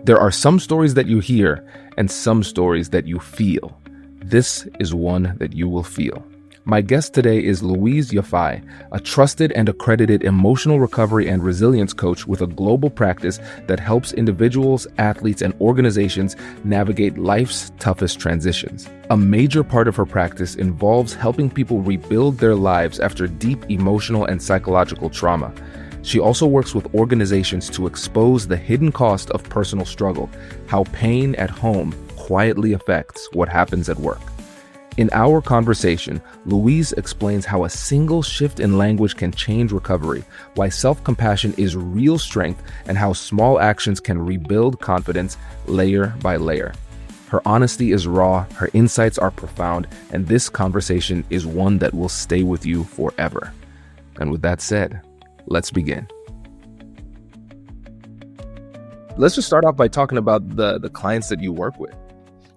There are some stories that you hear and some stories that you feel. This is one that you will feel. My guest today is Louize Yafai, a trusted and accredited emotional recovery and resilience coach with a global practice that helps individuals, athletes, and organizations navigate life's toughest transitions. A major part of her practice involves helping people rebuild their lives after deep emotional and psychological trauma. She also works with organizations to expose the hidden cost of personal struggle, how pain at home quietly affects what happens at work. In our conversation, Louize explains how a single shift in language can change recovery, why self-compassion is real strength, and how small actions can rebuild confidence layer by layer. Her honesty is raw, her insights are profound, and this conversation is one that will stay with you forever. And with that said, let's begin. Let's just start off by talking about the clients that you work with.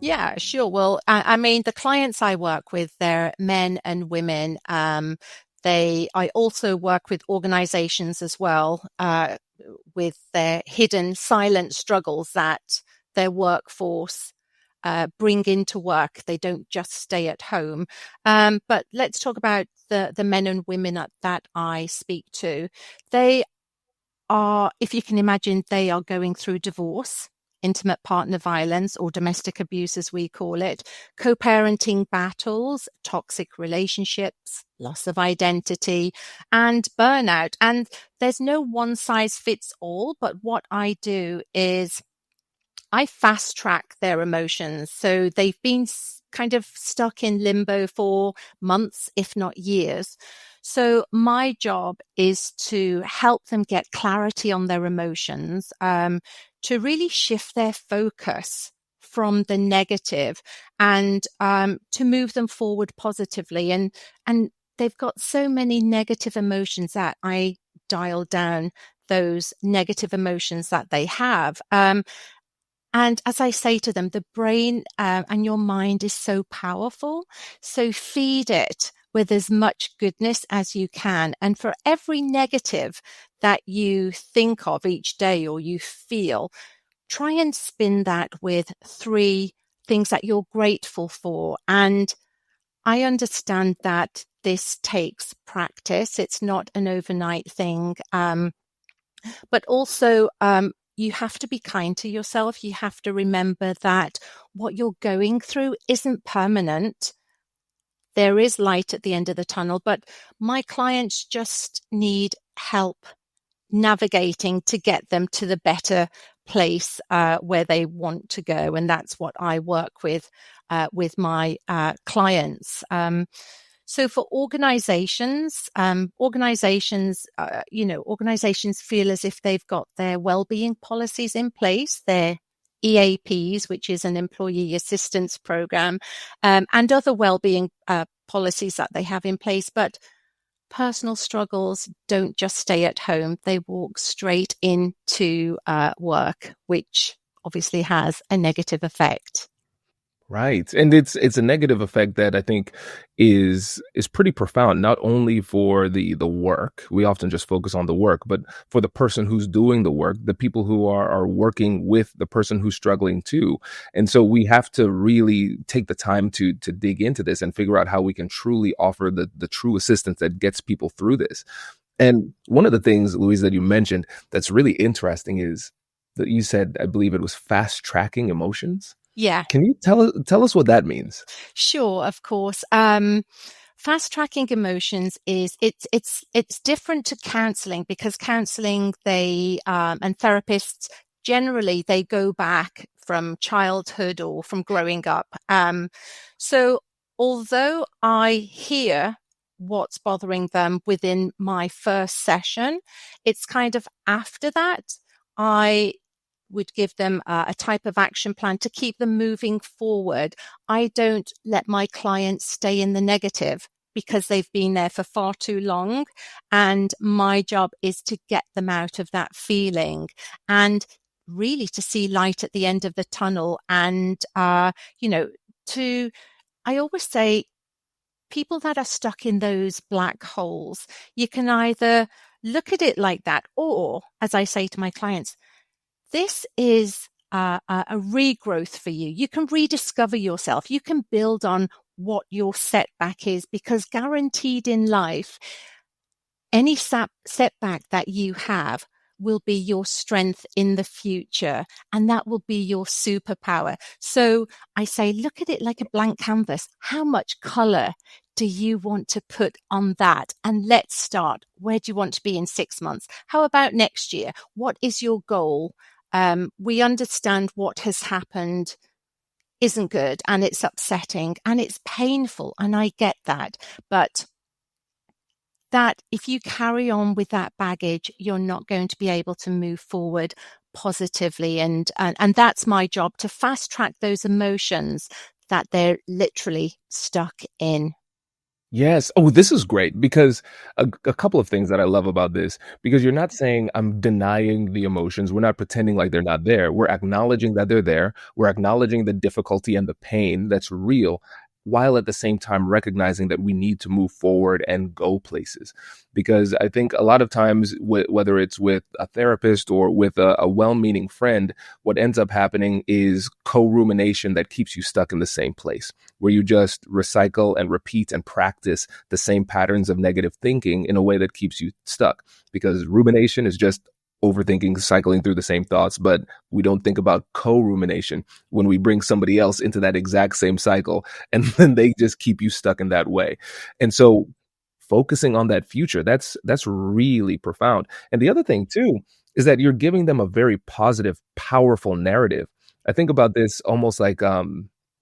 Yeah, sure. Well, I mean, the clients I work with, they're men and women. I also work with organizations as well, with their hidden silent struggles that their workforce bring into work. They don't just stay at home. But let's talk about the men and women that I speak to. They are, if you can imagine, they are going through divorce, intimate partner violence, or domestic abuse, as we call it, co-parenting battles, toxic relationships, loss of identity, and burnout. And there's no one size fits all, but what I do is I fast track their emotions. So they've been kind of stuck in limbo for months, if not years. So my job is to help them get clarity on their emotions, to really shift their focus from the negative and to move them forward positively. And they've got so many negative emotions that I dial down those negative emotions that they have. And as I say to them, the brain and your mind is so powerful. So feed it with as much goodness as you can. And for every negative that you think of each day or you feel, try and spin that with 3 things that you're grateful for. And I understand that this takes practice. It's not an overnight thing. But also, you have to be kind to yourself. You have to remember that what you're going through isn't permanent. There is light at the end of the tunnel, but my clients just need help navigating to get them to the better place where they want to go. And that's what I work with my clients. So for organizations feel as if they've got their well-being policies in place, their EAPs, which is an employee assistance program, and other well-being policies that they have in place. But personal struggles don't just stay at home. They walk straight into work, which obviously has a negative effect. Right. And it's a negative effect that I think is pretty profound, not only for the work. We often just focus on the work, but for the person who's doing the work, the people who are working with the person who's struggling too. And so we have to really take the time to dig into this and figure out how we can truly offer the true assistance that gets people through this. And one of the things, Louize, that you mentioned that's really interesting is that you said, I believe it was fast tracking emotions. Yeah. Can you tell us what that means? Sure, of course. Fast tracking emotions is it's different to counseling, because counseling and therapists generally they go back from childhood or from growing up. So although I hear what's bothering them within my first session, it's kind of after that I would give them a type of action plan to keep them moving forward. I don't let my clients stay in the negative because they've been there for far too long. And my job is to get them out of that feeling and really to see light at the end of the tunnel. And, I always say people that are stuck in those black holes, you can either look at it like that, or as I say to my clients, this is a regrowth for you. You can rediscover yourself. You can build on what your setback is, because guaranteed in life, any setback that you have will be your strength in the future, and that will be your superpower. So I say, look at it like a blank canvas. How much color do you want to put on that? And let's start. Where do you want to be in 6 months? How about next year? What is your goal? We understand what has happened isn't good, and it's upsetting and it's painful. And I get that. But that if you carry on with that baggage, you're not going to be able to move forward positively. And that's my job, to fast track those emotions that they're literally stuck in. Yes. Oh, this is great because a couple of things that I love about this, because you're not saying I'm denying the emotions. We're not pretending like they're not there. We're acknowledging that they're there. We're acknowledging the difficulty and the pain that's real, while at the same time recognizing that we need to move forward and go places. Because I think a lot of times, whether it's with a therapist or with a well-meaning friend, what ends up happening is co-rumination that keeps you stuck in the same place, where you just recycle and repeat and practice the same patterns of negative thinking in a way that keeps you stuck. Because rumination is just overthinking, cycling through the same thoughts, but we don't think about co-rumination, when we bring somebody else into that exact same cycle, and then they just keep you stuck in that way. And so focusing on that future, that's really profound. And the other thing too is that you're giving them a very positive, powerful narrative. I think about this almost like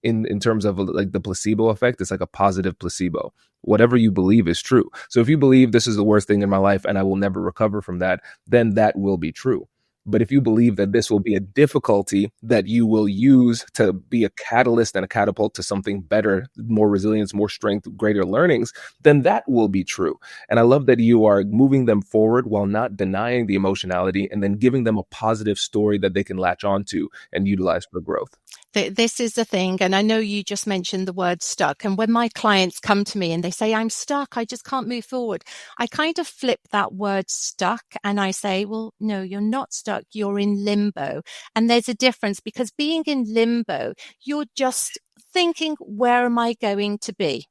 in terms of like the placebo effect. It's like a positive placebo. Whatever you believe is true. So if you believe this is the worst thing in my life and I will never recover from that, then that will be true. But if you believe that this will be a difficulty that you will use to be a catalyst and a catapult to something better, more resilience, more strength, greater learnings, then that will be true. And I love that you are moving them forward while not denying the emotionality, and then giving them a positive story that they can latch onto and utilize for growth. This is the thing. And I know you just mentioned the word stuck. And when my clients come to me and they say, I'm stuck, I just can't move forward, I kind of flip that word stuck and I say, well, no, you're not stuck. You're in limbo. And there's a difference, because being in limbo, you're just thinking, where am I going to be?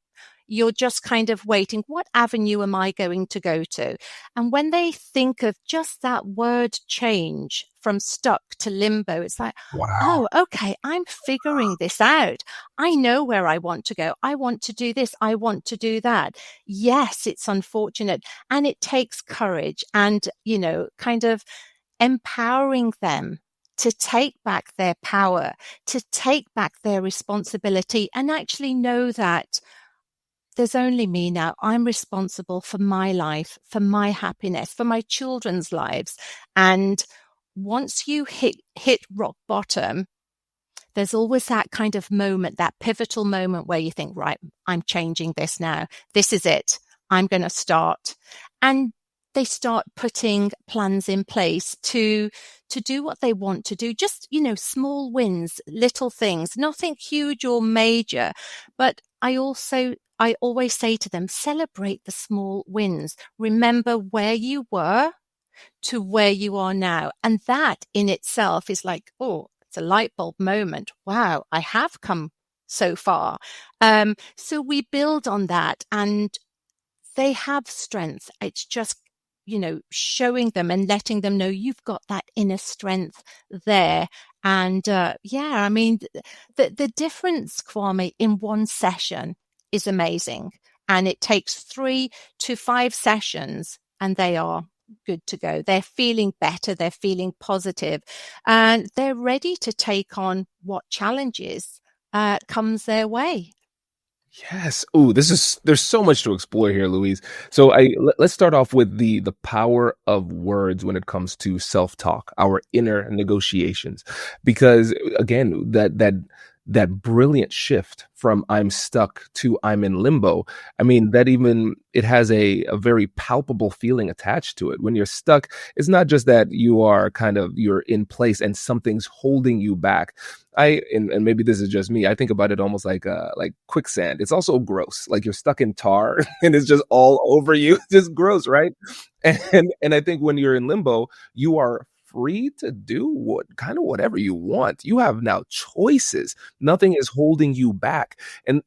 You're just kind of waiting. What avenue am I going to go to? And when they think of just that word change from stuck to limbo, it's like, Wow. oh, okay, I'm figuring this out. I know where I want to go. I want to do this. I want to do that. Yes, it's unfortunate, and it takes courage and, kind of empowering them to take back their power, to take back their responsibility, and actually know that there's only me now. I'm responsible for my life, for my happiness, for my children's lives. And once you hit rock bottom, there's always that kind of moment, that pivotal moment where you think, right, I'm changing this now. This is it. I'm going to start. And they start putting plans in place to do what they want to do. Just, small wins, little things, nothing huge or major. But I always say to them, celebrate the small wins. Remember where you were to where you are now. And that in itself is like, oh, it's a light bulb moment. Wow, I have come so far. So we build on that, and they have strength. It's just, showing them and letting them know you've got that inner strength there. And I mean, the difference, Kwame, in one session is amazing. And it takes 3 to 5 sessions and they are good to go. They're feeling better. They're feeling positive, and they're ready to take on what challenges comes their way. Yes. Oh, there's so much to explore here, Louise. So let's start off with the power of words when it comes to self-talk, our inner negotiations. Because again, that brilliant shift from I'm stuck to I'm in limbo. I mean, it has a very palpable feeling attached to it. When you're stuck, it's not just that you're in place and something's holding you back. And maybe this is just me, I think about it almost like quicksand. It's also gross. Like you're stuck in tar and it's just all over you. Just gross, right? And I think when you're in limbo, you are free to do whatever you want. You have now choices. Nothing is holding you back. And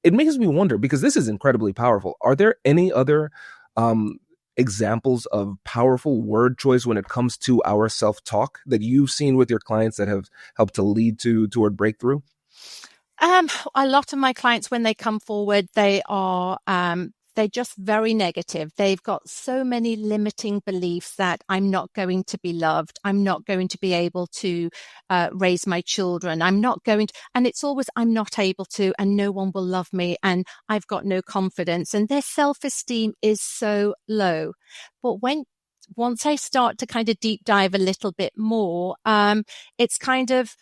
it makes me wonder, because this is incredibly powerful. Are there any other um examples of powerful word choice when it comes to our self-talk that you've seen with your clients that have helped to lead toward breakthrough? Um, a lot of my clients, when they come forward, they're just very negative. They've got so many limiting beliefs that I'm not going to be loved. I'm not going to be able to raise my children. I'm not going to, and it's always, I'm not able to, and no one will love me, and I've got no confidence, and their self-esteem is so low. But once I start to kind of deep dive a little bit more, it's kind of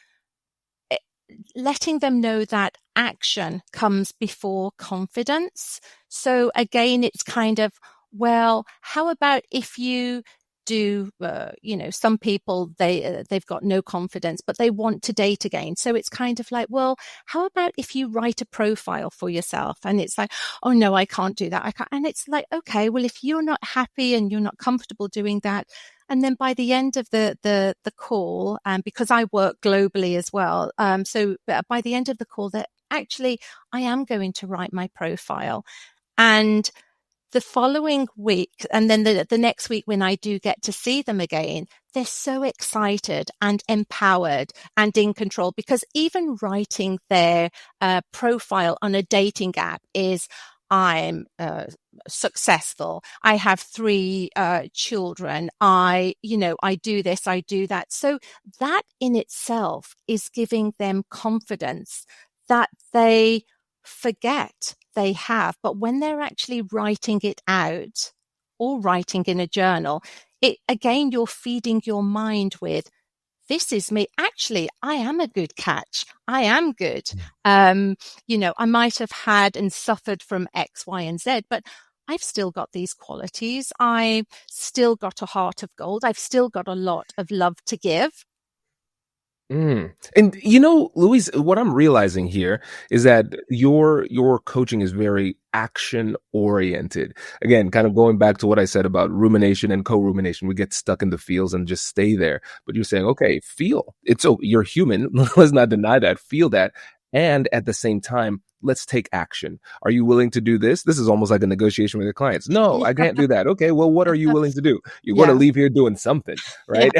letting them know that action comes before confidence. So again, it's kind of, well, how about if you do, some people, they've got no confidence, but they want to date again. So it's kind of like, well, how about if you write a profile for yourself? And it's like, oh no, I can't do that. I can't. And it's like, okay, well, if you're not happy and you're not comfortable doing that, and then by the end of the call, because I work globally as well, so by the end of the call, that actually I am going to write my profile. And the following week, and then the next week when I do get to see them again, they're so excited and empowered and in control, because even writing their profile on a dating app is, I'm successful. I have 3 children. I do this, I do that. So that in itself is giving them confidence that they forget they have. But when they're actually writing it out or writing in a journal, again, you're feeding your mind with, this is me. Actually, I am a good catch. I am good. I might have had and suffered from X, Y, and Z, but I've still got these qualities. I've still got a heart of gold. I've still got a lot of love to give. And Louise, what I'm realizing here is that your coaching is very action oriented. Again, kind of going back to what I said about rumination and co-rumination, we get stuck in the feels and just stay there. But you're saying, okay, feel. You're human. Let's not deny that. Feel that. And at the same time, let's take action. Are you willing to do this? This is almost like a negotiation with your clients. No, I can't do that. Okay, well, what are you willing to do? You're going to Yeah. leave here doing something, Yeah. right?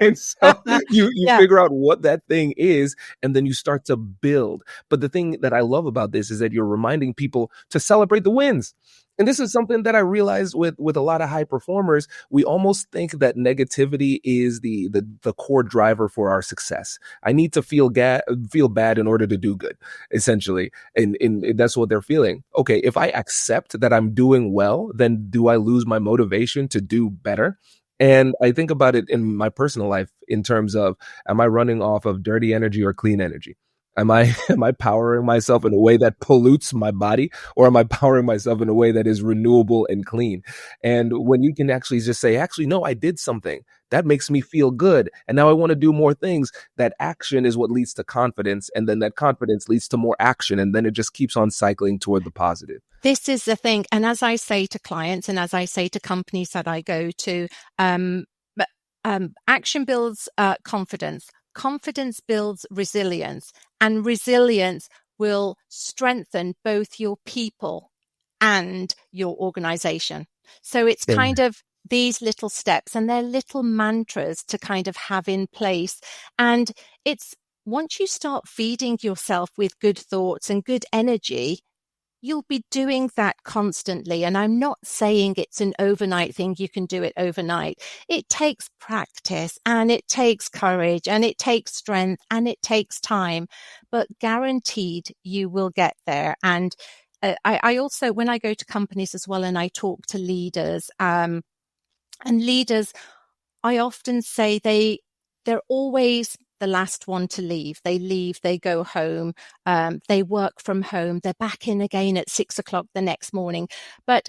And so you Yeah. figure out what that thing is, and then you start to build. But the thing that I love about this is that you're reminding people to celebrate the wins. And this is something that I realized with a lot of high performers. We almost think that negativity is the core driver for our success. I need to feel bad in order to do good, essentially. And that's what they're feeling. Okay, if I accept that I'm doing well, then do I lose my motivation to do better? And I think about it in my personal life in terms of, am I running off of dirty energy or clean energy? Am I powering myself in a way that pollutes my body, or am I powering myself in a way that is renewable and clean? And when you can actually just say, actually, no, I did something that makes me feel good, and now I want to do more things. That action is what leads to confidence, and then that confidence leads to more action, and then it just keeps on cycling toward the positive. This is the thing. And as I say to clients and as I say to companies that I go to, action builds confidence. Confidence builds resilience, and resilience will strengthen both your people and your organization. So it's kind of these little steps, and they're little mantras to kind of have in place. And it's once you start feeding yourself with good thoughts and good energy, you'll be doing that constantly. And I'm not saying it's an overnight thing. You can do it overnight. It takes practice, and it takes courage, and it takes strength, and it takes time, but guaranteed you will get there. And I also, when I go to companies as well, and I talk to leaders, and leaders, I often say they're always the last one to leave. They leave, they go home, they work from home, they're back in again at 6 o'clock the next morning. But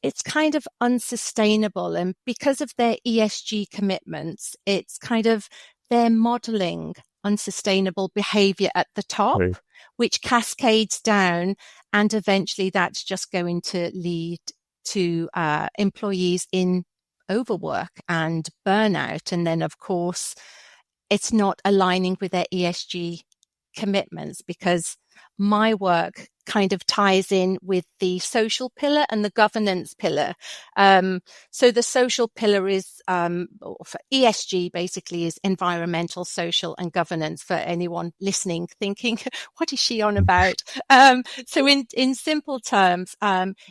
it's kind of unsustainable. And because of their ESG commitments, it's kind of they're modeling unsustainable behavior at the top, Right. which cascades down. And eventually that's just going to lead to employees in overwork and burnout. And then, of course, it's not aligning with their ESG commitments, because my work kind of ties in with the social pillar and the governance pillar. So the social pillar is, for ESG, basically is environmental, social, and governance, for anyone listening thinking, what is she on about? So in simple terms,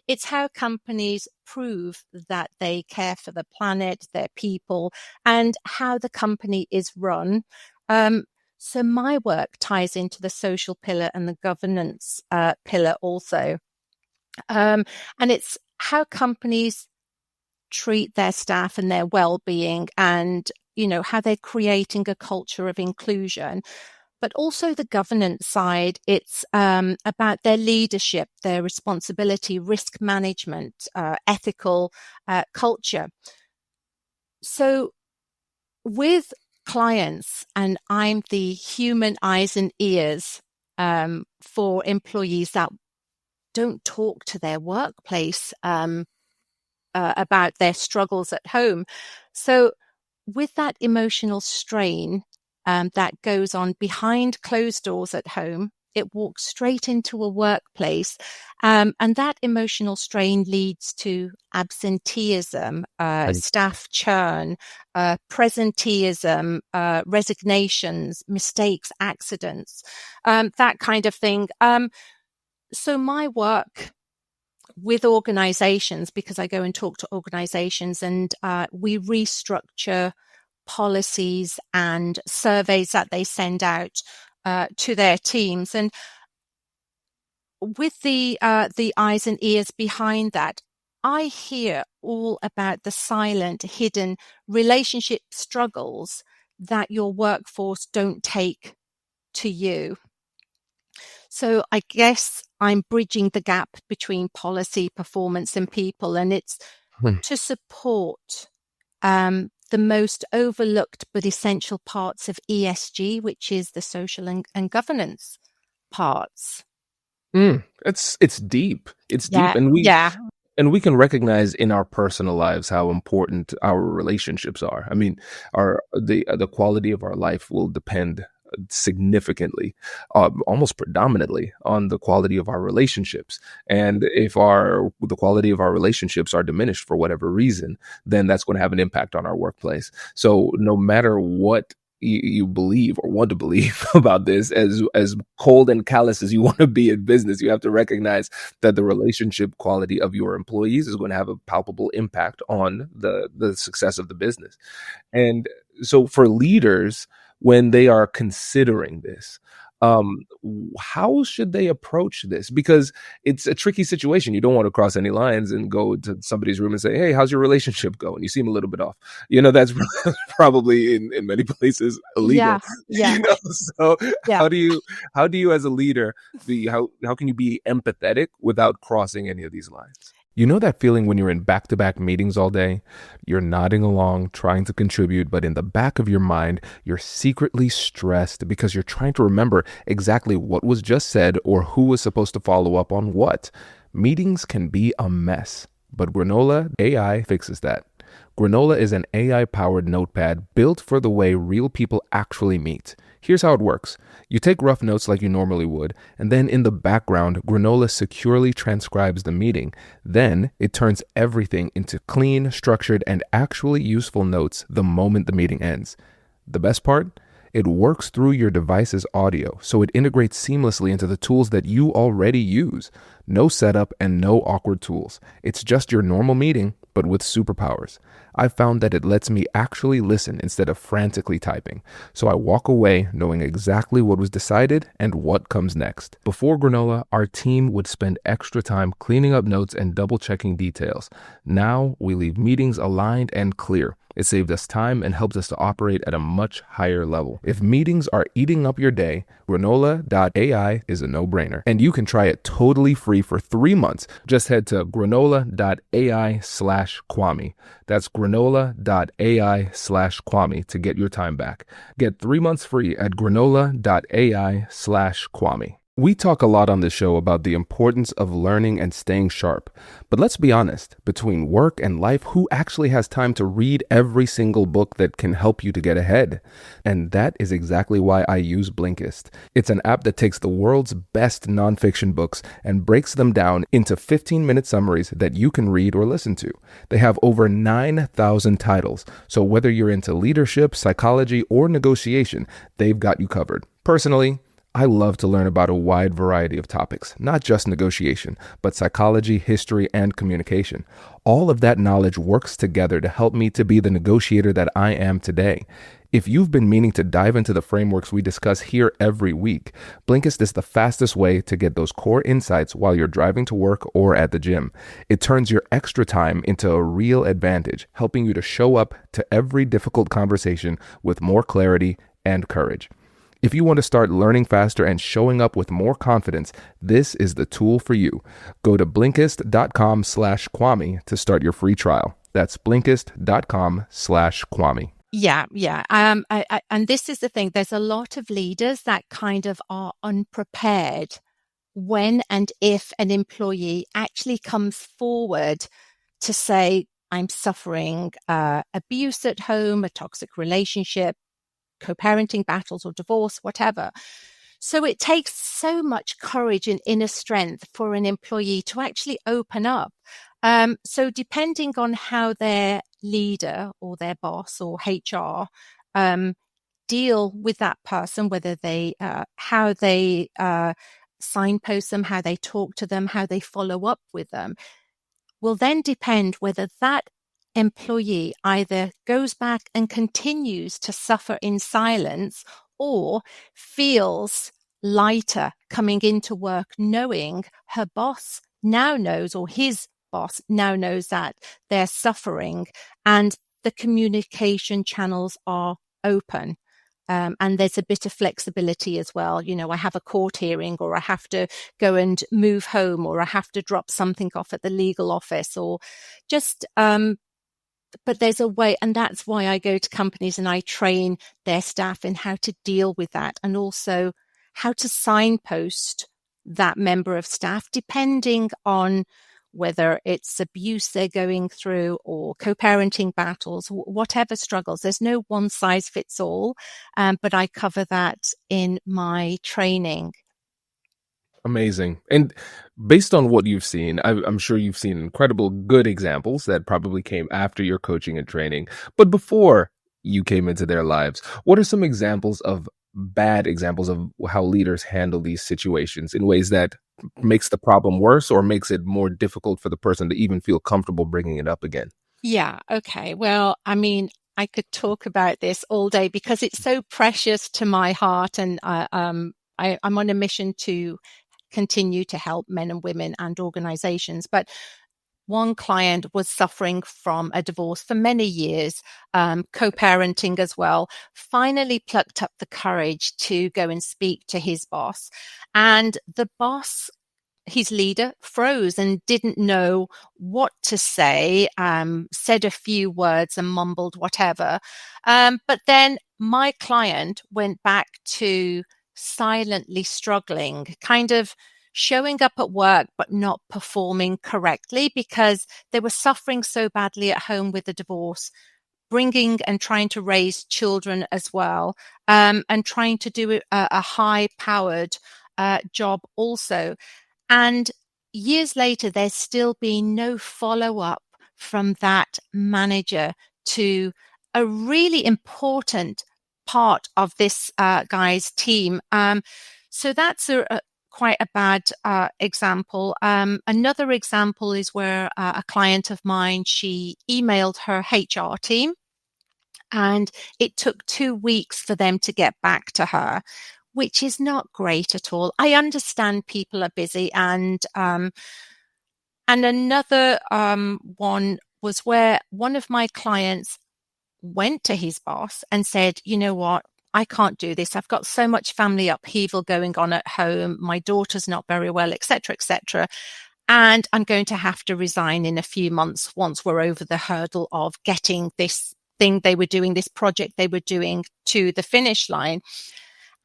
it's how companies prove that they care for the planet, their people, and how the company is run. So my work ties into the social pillar and the governance pillar also. And it's how companies treat their staff and their well-being, and, how they're creating a culture of inclusion. But also the governance side, it's about their leadership, their responsibility, risk management, ethical culture. So with clients, and I'm the human eyes and ears for employees that don't talk to their workplace about their struggles at home. So with that emotional strain that goes on behind closed doors at home, it walks straight into a workplace. And that emotional strain leads to absenteeism, staff churn, presenteeism, resignations, mistakes, accidents, that kind of thing. So my work with organizations, because I go and talk to organizations, and we restructure policies and surveys that they send out to their teams. And with the eyes and ears behind that, I hear all about the silent, hidden relationship struggles that your workforce don't take to you. So I guess I'm bridging the gap between policy, performance, and people, and it's to support the most overlooked but essential parts of ESG, which is the social and governance parts. It's deep. It's deep, Yeah, yeah, and we can recognize in our personal lives how important our relationships are. I mean, the quality of our life will depend significantly, almost predominantly, on the quality of our relationships. And if the quality of our relationships are diminished for whatever reason, then that's going to have an impact on our workplace. So no matter what you believe or want to believe about this, as cold and callous as you want to be in business, you have to recognize that the relationship quality of your employees is going to have a palpable impact on the success of the business. And so for leaders, when they are considering this, how should they approach this? Because it's a tricky situation. You don't want to cross any lines and go to somebody's room and say, "Hey, how's your relationship going? You seem a little bit off." That's probably in many places illegal. yeah, So yeah. how do you as a leader how can you be empathetic without crossing any of these lines? You know that feeling when you're in back-to-back meetings all day? You're nodding along, trying to contribute, but in the back of your mind, you're secretly stressed because you're trying to remember exactly what was just said or who was supposed to follow up on what. Meetings can be a mess, but Granola AI fixes that. Granola is an AI-powered notepad built for the way real people actually meet. Here's how it works. You take rough notes like you normally would, and then in the background, Granola securely transcribes the meeting. Then it turns everything into clean, structured, and actually useful notes the moment the meeting ends. The best part? It works through your device's audio, so it integrates seamlessly into the tools that you already use. No setup and no awkward tools. It's just your normal meeting, but with superpowers. I've found that it lets me actually listen instead of frantically typing, so I walk away knowing exactly what was decided and what comes next. Before Granola, our team would spend extra time cleaning up notes and double-checking details. Now, we leave meetings aligned and clear. It saved us time and helped us to operate at a much higher level. If meetings are eating up your day, Granola.ai is a no-brainer. And you can try it totally free for 3 months. Just head to Granola.ai/Kwame. That's Granola.ai/Kwame to get your time back. Get 3 months free at Granola.ai/Kwame. We talk a lot on this show about the importance of learning and staying sharp. But let's be honest, between work and life, who actually has time to read every single book that can help you to get ahead? And that is exactly why I use Blinkist. It's an app that takes the world's best nonfiction books and breaks them down into 15-minute summaries that you can read or listen to. They have over 9,000 titles, so whether you're into leadership, psychology, or negotiation, they've got you covered. Personally, I love to learn about a wide variety of topics, not just negotiation, but psychology, history, and communication. All of that knowledge works together to help me to be the negotiator that I am today. If you've been meaning to dive into the frameworks we discuss here every week, Blinkist is the fastest way to get those core insights while you're driving to work or at the gym. It turns your extra time into a real advantage, helping you to show up to every difficult conversation with more clarity and courage. If you want to start learning faster and showing up with more confidence, this is the tool for you. Go to Blinkist.com/Kwame to start your free trial. That's Blinkist.com/Kwame. Yeah. And this is the thing. There's a lot of leaders that kind of are unprepared when and if an employee actually comes forward to say, I'm suffering abuse at home, a toxic relationship, co-parenting battles or divorce, whatever. So it takes so much courage and inner strength for an employee to actually open up. So depending on how their leader or their boss or HR deal with that person, whether they, how they signpost them, how they talk to them, how they follow up with them, will then depend whether that employee either goes back and continues to suffer in silence or feels lighter coming into work knowing her boss now knows, or his boss now knows, that they're suffering and the communication channels are open. And there's a bit of flexibility as well. You know, I have a court hearing, or I have to go and move home, or I have to drop something off at the legal office, or just, but there's a way. And that's why I go to companies and I train their staff in how to deal with that, and also how to signpost that member of staff, depending on whether it's abuse they're going through or co-parenting battles, whatever struggles. There's no one size fits all, but I cover that in my training. Amazing. And based on what you've seen, I'm sure you've seen incredible good examples that probably came after your coaching and training. But before you came into their lives, what are some examples of bad examples of how leaders handle these situations in ways that makes the problem worse or makes it more difficult for the person to even feel comfortable bringing it up again? Yeah. Okay. Well, I mean, I could talk about this all day because it's so precious to my heart, and I'm on a mission to continue to help men and women and organizations. But one client was suffering from a divorce for many years, co-parenting as well, finally plucked up the courage to go and speak to his boss. And the boss, his leader, froze and didn't know what to say, said a few words and mumbled whatever. But then my client went back to silently struggling, kind of showing up at work, but not performing correctly because they were suffering so badly at home with the divorce, bringing and trying to raise children as well, and trying to do a high-powered job also. And years later, there's still been no follow-up from that manager to a really important part of this guy's team. So that's quite a bad example. Another example is where a client of mine, she emailed her HR team, and it took 2 weeks for them to get back to her, which is not great at all. I understand people are busy. And another one was where one of my clients went to his boss and said, you know what, I can't do this. I've got so much family upheaval going on at home. My daughter's not very well, etc., etc. And I'm going to have to resign in a few months once we're over the hurdle of getting this thing they were doing, this project they were doing, to the finish line.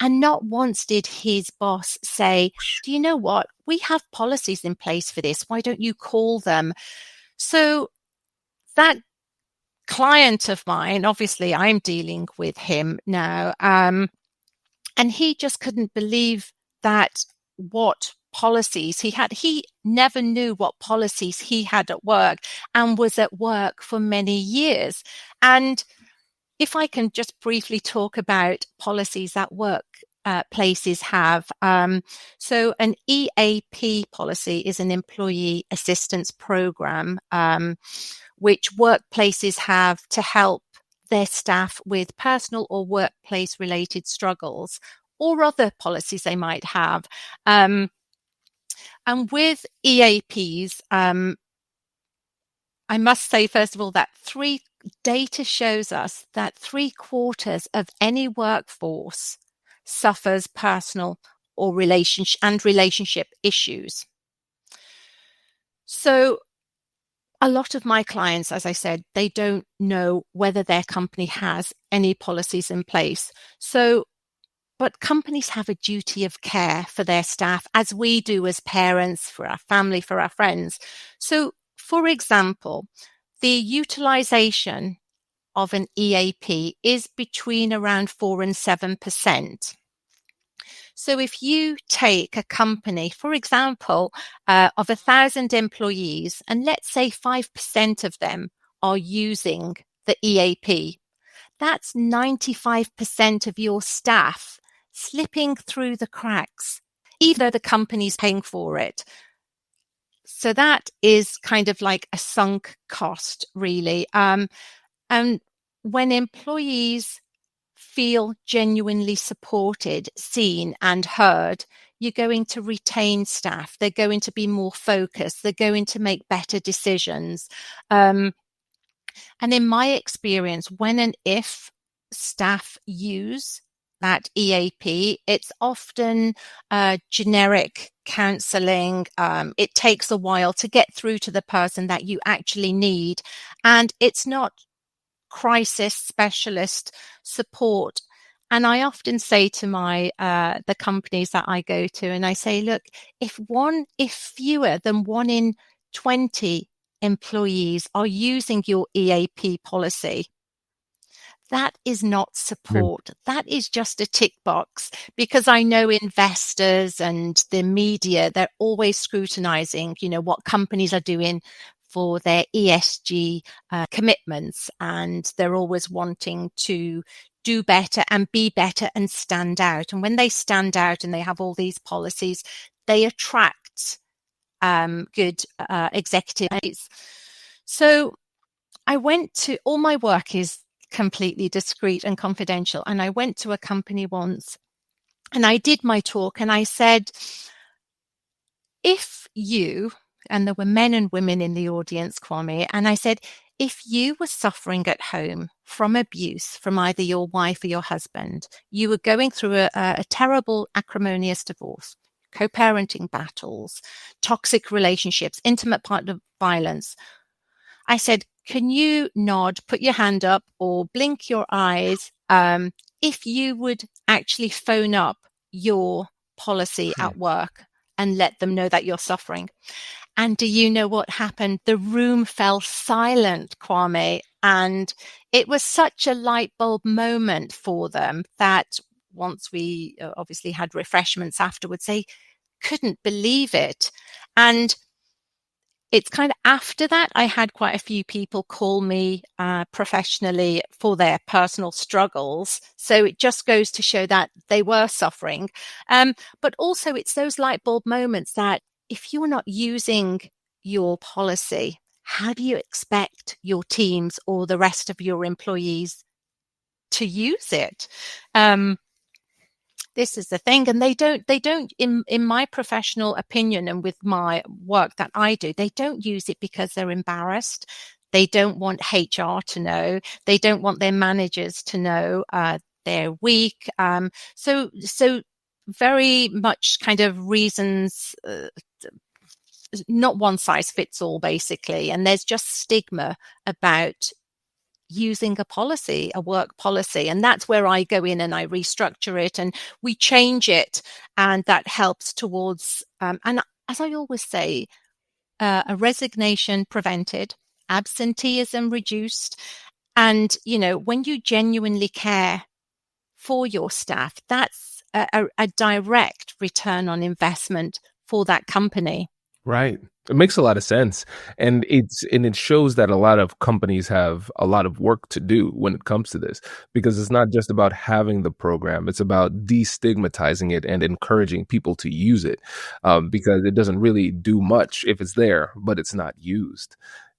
And not once did his boss say, do you know what? We have policies in place for this. Why don't you call them? So that client of mine, obviously I'm dealing with him now, and he just couldn't believe that what policies he had. He never knew what policies he had at work and was at work for many years. And if I can just briefly talk about policies that work places have. So an EAP policy is an employee assistance program, which workplaces have to help their staff with personal or workplace related struggles or other policies they might have. And with EAPs, I must say, first of all, that data shows us that 3/4 of any workforce suffers personal or relationship issues. So a lot of my clients, as I said, they don't know whether their company has any policies in place. But companies have a duty of care for their staff, as we do as parents, for our family, for our friends. So, for example, the utilization of an EAP is between around 4 and 7%. So if you take a company, for example, of 1,000 employees, and let's say 5% of them are using the EAP, that's 95% of your staff slipping through the cracks, even though the company's paying for it. So that is kind of like a sunk cost, really. And when employees feel genuinely supported, seen and heard, you're going to retain staff. They're going to be more focused. They're going to make better decisions. And in my experience, when and if staff use that EAP, it's often generic counseling. It takes a while to get through to the person that you actually need. And it's not crisis specialist support. And I often say to the companies that I go to, and I say, look, if fewer than 1 in 20 employees are using your EAP policy, that is not support. That is just a tick box, because I know investors and the media, they're always scrutinizing, what companies are doing for their ESG commitments. And they're always wanting to do better and be better and stand out. And when they stand out and they have all these policies, they attract good executives. So I went to, all my work is completely discreet and confidential. And I went to a company once and I did my talk and I said, if you, and there were men and women in the audience, Kwame, and I said, if you were suffering at home from abuse from either your wife or your husband, you were going through a terrible acrimonious divorce, co-parenting battles, toxic relationships, intimate partner violence, I said, can you nod, put your hand up or blink your eyes if you would actually phone up your policy at work and let them know that you're suffering? And do you know what happened? The room fell silent, Kwame. And it was such a light bulb moment for them that once we obviously had refreshments afterwards, they couldn't believe it. And it's kind of after that, I had quite a few people call me professionally for their personal struggles. So it just goes to show that they were suffering. But also it's those light bulb moments that if you're not using your policy, how do you expect your teams or the rest of your employees to use it? This is the thing. And they don't, in my professional opinion and with my work that I do, they don't use it because they're embarrassed. They don't want HR to know. They don't want their managers to know they're weak. So very much kind of reasons, not one size fits all, basically. And there's just stigma about using a policy, a work policy. And that's where I go in and I restructure it and we change it. And that helps towards, and as I always say, a resignation prevented, absenteeism reduced. And, when you genuinely care for your staff, that's a direct return on investment for that company. Right. It makes a lot of sense. And it shows that a lot of companies have a lot of work to do when it comes to this, because it's not just about having the program, it's about destigmatizing it and encouraging people to use it, because it doesn't really do much if it's there, but it's not used.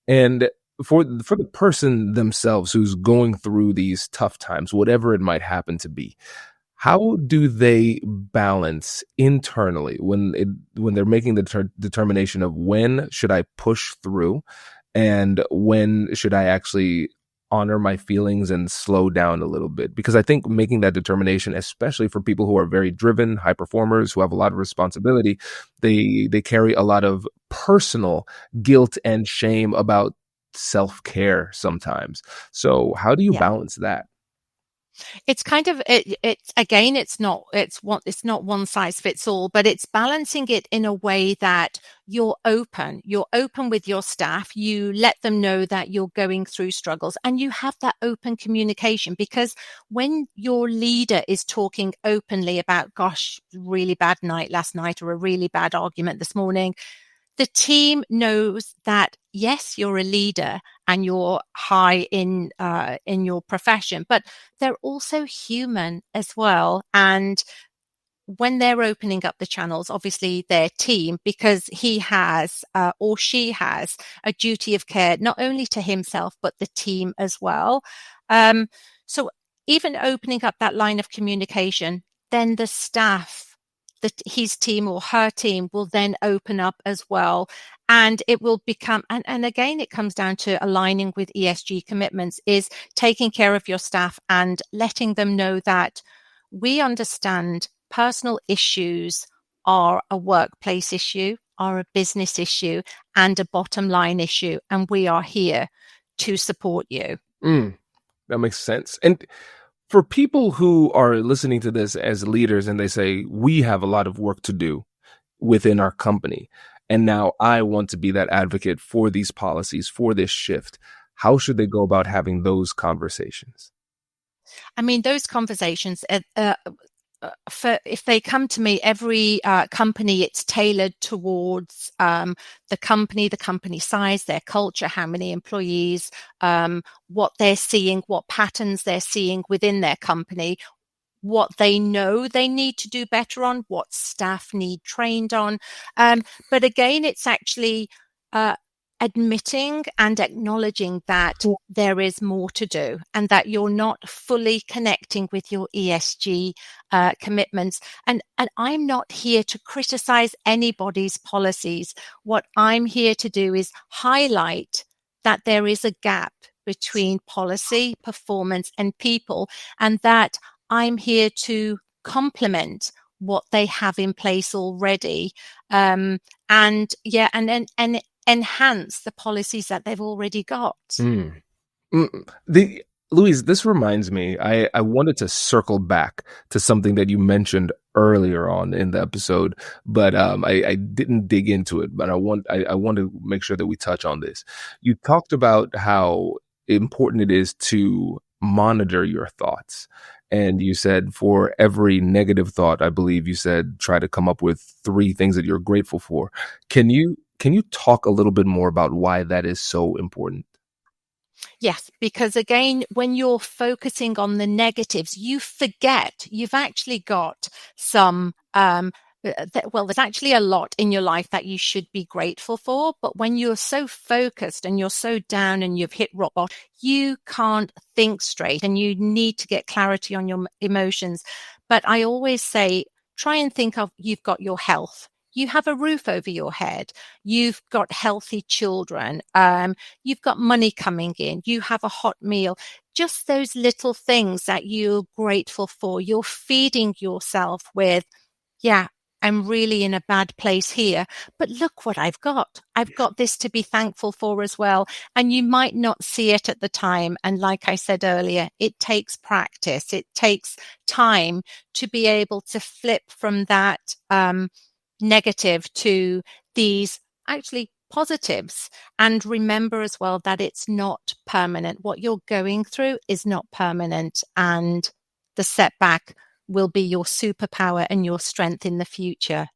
And for the person themselves who's going through these tough times, whatever it might happen to be, how do they balance internally when they're making the determination of when should I push through and when should I actually honor my feelings and slow down a little bit? Because I think making that determination, especially for people who are very driven, high performers who have a lot of responsibility, they carry a lot of personal guilt and shame about self-care sometimes. So how do you Yeah. balance that? It's kind of it's again, it's not one size fits all, but it's balancing it in a way that you're open with your staff, you let them know that you're going through struggles, and you have that open communication. Because when your leader is talking openly about, gosh, really bad night last night or a really bad argument this morning, the team knows that, yes, you're a leader and you're high in your profession, but they're also human as well. And when they're opening up the channels, obviously their team, because he has or she has a duty of care, not only to himself, but the team as well. So even opening up that line of communication, then the staff, his team or her team will then open up as well. And it will become, and again, it comes down to aligning with ESG commitments, is taking care of your staff and letting them know that we understand personal issues are a workplace issue, are a business issue, and a bottom line issue. And we are here to support you. Mm, that makes sense. And for people who are listening to this as leaders and they say, we have a lot of work to do within our company, and now I want to be that advocate for these policies, for this shift, how should they go about having those conversations? I mean, those conversations, if they come to me, every company, it's tailored towards the company size, their culture, how many employees, what they're seeing, what patterns they're seeing within their company, what they know they need to do better on, what staff need trained on. But again, it's actually admitting and acknowledging that there is more to do and that you're not fully connecting with your ESG commitments. And I'm not here to criticize anybody's policies. What I'm here to do is highlight that there is a gap between policy, performance, and people, and that I'm here to complement what they have in place already. And enhance the policies that they've already got. Mm. The Louise, this reminds me, I wanted to circle back to something that you mentioned earlier on in the episode, but I didn't dig into it. But I want to make sure that we touch on this. You talked about how important it is to monitor your thoughts. And you said for every negative thought, I believe you said try to come up with 3 things that you're grateful for. Can you talk a little bit more about why that is so important? Yes, because again, when you're focusing on the negatives, you forget you've actually got some, there's actually a lot in your life that you should be grateful for. But when you're so focused and you're so down and you've hit rock bottom, you can't think straight and you need to get clarity on your emotions. But I always say, try and think of, you've got your health. You have a roof over your head. You've got healthy children. You've got money coming in. You have a hot meal. Just those little things that you're grateful for. You're feeding yourself with, yeah, I'm really in a bad place here, but look what I've got. I've got this to be thankful for as well. And you might not see it at the time. And like I said earlier, it takes practice. It takes time to be able to flip from that negative to these actually positives. And remember as well that it's not permanent. What you're going through is not permanent. And the setback will be your superpower and your strength in the future.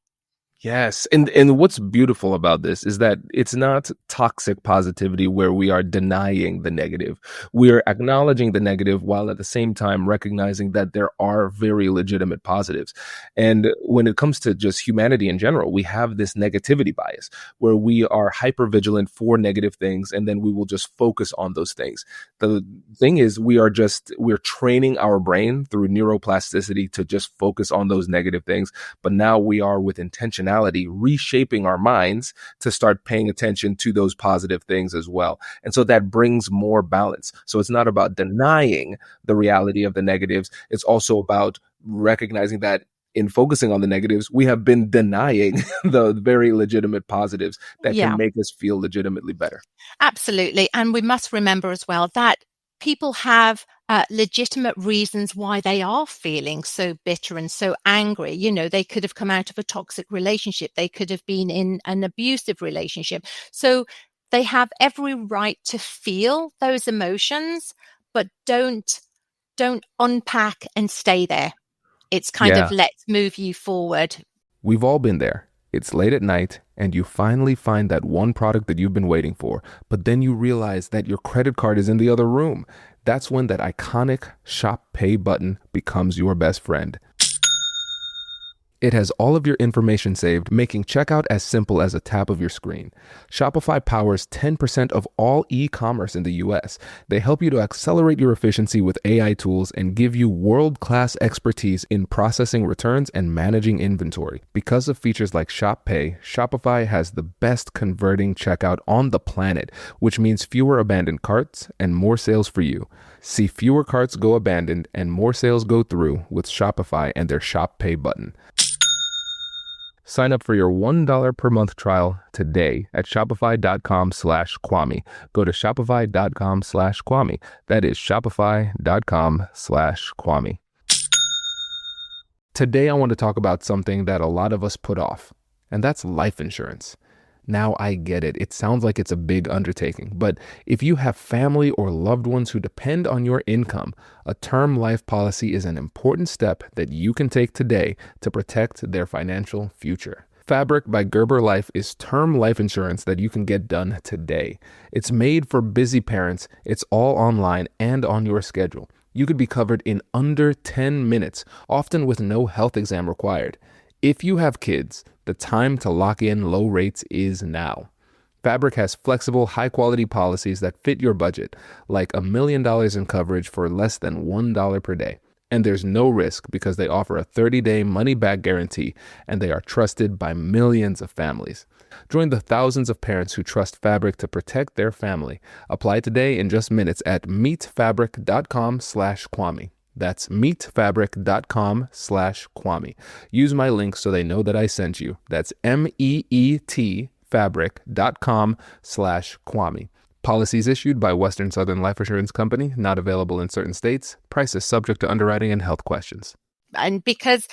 Yes. And what's beautiful about this is that it's not toxic positivity where we are denying the negative. We're acknowledging the negative while at the same time recognizing that there are very legitimate positives. And when it comes to just humanity in general, we have this negativity bias where we are hyper vigilant for negative things and then we will just focus on those things. The thing is, we're training our brain through neuroplasticity to just focus on those negative things. But now we are with intentionality reshaping our minds to start paying attention to those positive things as well. And so that brings more balance. So it's not about denying the reality of the negatives. It's also about recognizing that in focusing on the negatives, we have been denying the very legitimate positives that can Yeah. make us feel legitimately better. Absolutely. And we must remember as well that people have legitimate reasons why they are feeling so bitter and so angry. You know, they could have come out of a toxic relationship. They could have been in an abusive relationship. So they have every right to feel those emotions, but don't unpack and stay there. It's kind of Yeah. let's move you forward. We've all been there. It's late at night and you finally find that one product that you've been waiting for, but then you realize that your credit card is in the other room. That's when that iconic Shop Pay button becomes your best friend. It has all of your information saved, making checkout as simple as a tap of your screen. Shopify powers 10% of all e-commerce in the US. They help you to accelerate your efficiency with AI tools and give you world-class expertise in processing returns and managing inventory. Because of features like Shop Pay, Shopify has the best converting checkout on the planet, which means fewer abandoned carts and more sales for you. See fewer carts go abandoned and more sales go through with Shopify and their Shop Pay button. Sign up for your $1 per month trial today at shopify.com/Kwame. Go to shopify.com/Kwame. That is shopify.com/Kwame. Today, I want to talk about something that a lot of us put off, and that's life insurance. Now, I get it. It sounds like it's a big undertaking, but if you have family or loved ones who depend on your income, a term life policy is an important step that you can take today to protect their financial future. Fabric by Gerber Life is term life insurance that you can get done today. It's made for busy parents. It's all online and on your schedule. You could be covered in under 10 minutes, often with no health exam required. If you have kids, the time to lock in low rates is now. Fabric has flexible, high-quality policies that fit your budget, like $1 million in coverage for less than $1 per day. And there's no risk because they offer a 30-day money-back guarantee, and they are trusted by millions of families. Join the thousands of parents who trust Fabric to protect their family. Apply today in just minutes at meetfabric.com/Kwame. That's meetfabric.com/Kwame. Use my link so they know that I sent you. That's MEET fabric.com/Kwame. Policies issued by Western Southern Life Assurance Company, not available in certain states. Prices subject to underwriting and health questions. And because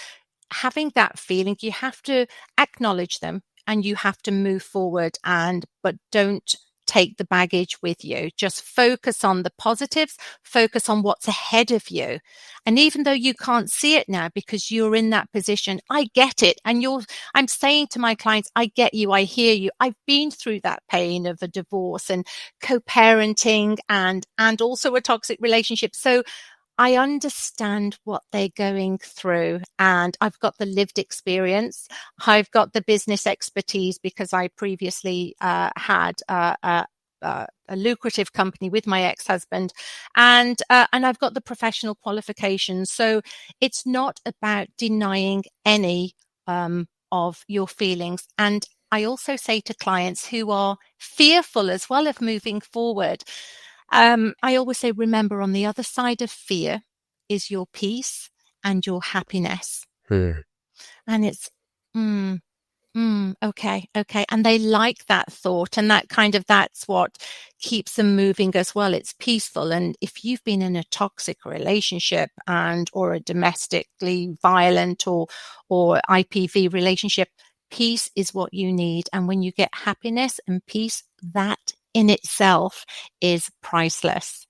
having that feeling, you have to acknowledge them and you have to move forward but don't take the baggage with you. Just focus on the positives, focus on what's ahead of you. And even though you can't see it now because you're in that position, I get it. And I'm saying to my clients, I get you, I hear you. I've been through that pain of a divorce and co-parenting and also a toxic relationship. So I understand what they're going through and I've got the lived experience. I've got the business expertise because I previously had a lucrative company with my ex-husband and I've got the professional qualifications. So it's not about denying any of your feelings. And I also say to clients who are fearful as well of moving forward, I always say, remember, on the other side of fear is your peace and your happiness. And it's Mm. Okay, okay. And they like that thought, and that's what keeps them moving as well. It's peaceful. And if you've been in a toxic relationship and or a domestically violent or IPV relationship, peace is what you need. And when you get happiness and peace, that in itself is priceless.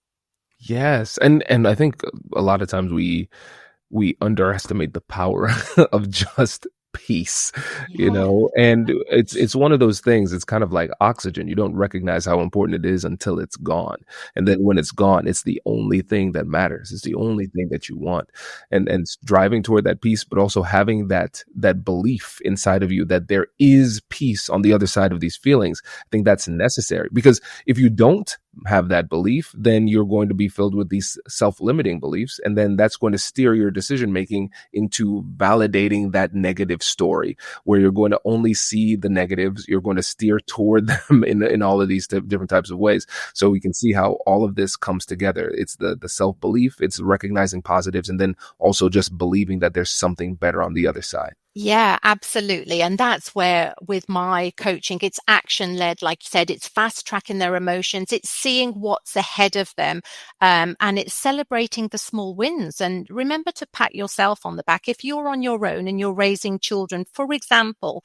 Yes, and I think a lot of times we underestimate the power of just peace, Yeah. and it's one of those things. It's kind of like oxygen. You don't recognize how important it is until it's gone, and then when it's gone, it's the only thing that matters. It's the only thing that you want, and driving toward that peace, but also having that belief inside of you that there is peace on the other side of these feelings. I think that's necessary, because if you don't have that belief, then you're going to be filled with these self-limiting beliefs. And then that's going to steer your decision making into validating that negative story, where you're going to only see the negatives. You're going to steer toward them in all of these different types of ways. So we can see how all of this comes together. It's the self-belief, it's recognizing positives, and then also just believing that there's something better on the other side. Yeah, absolutely. And that's where, with my coaching, it's action led. Like you said, it's fast tracking their emotions. It's seeing what's ahead of them. And it's celebrating the small wins. And remember to pat yourself on the back. If you're on your own and you're raising children, for example,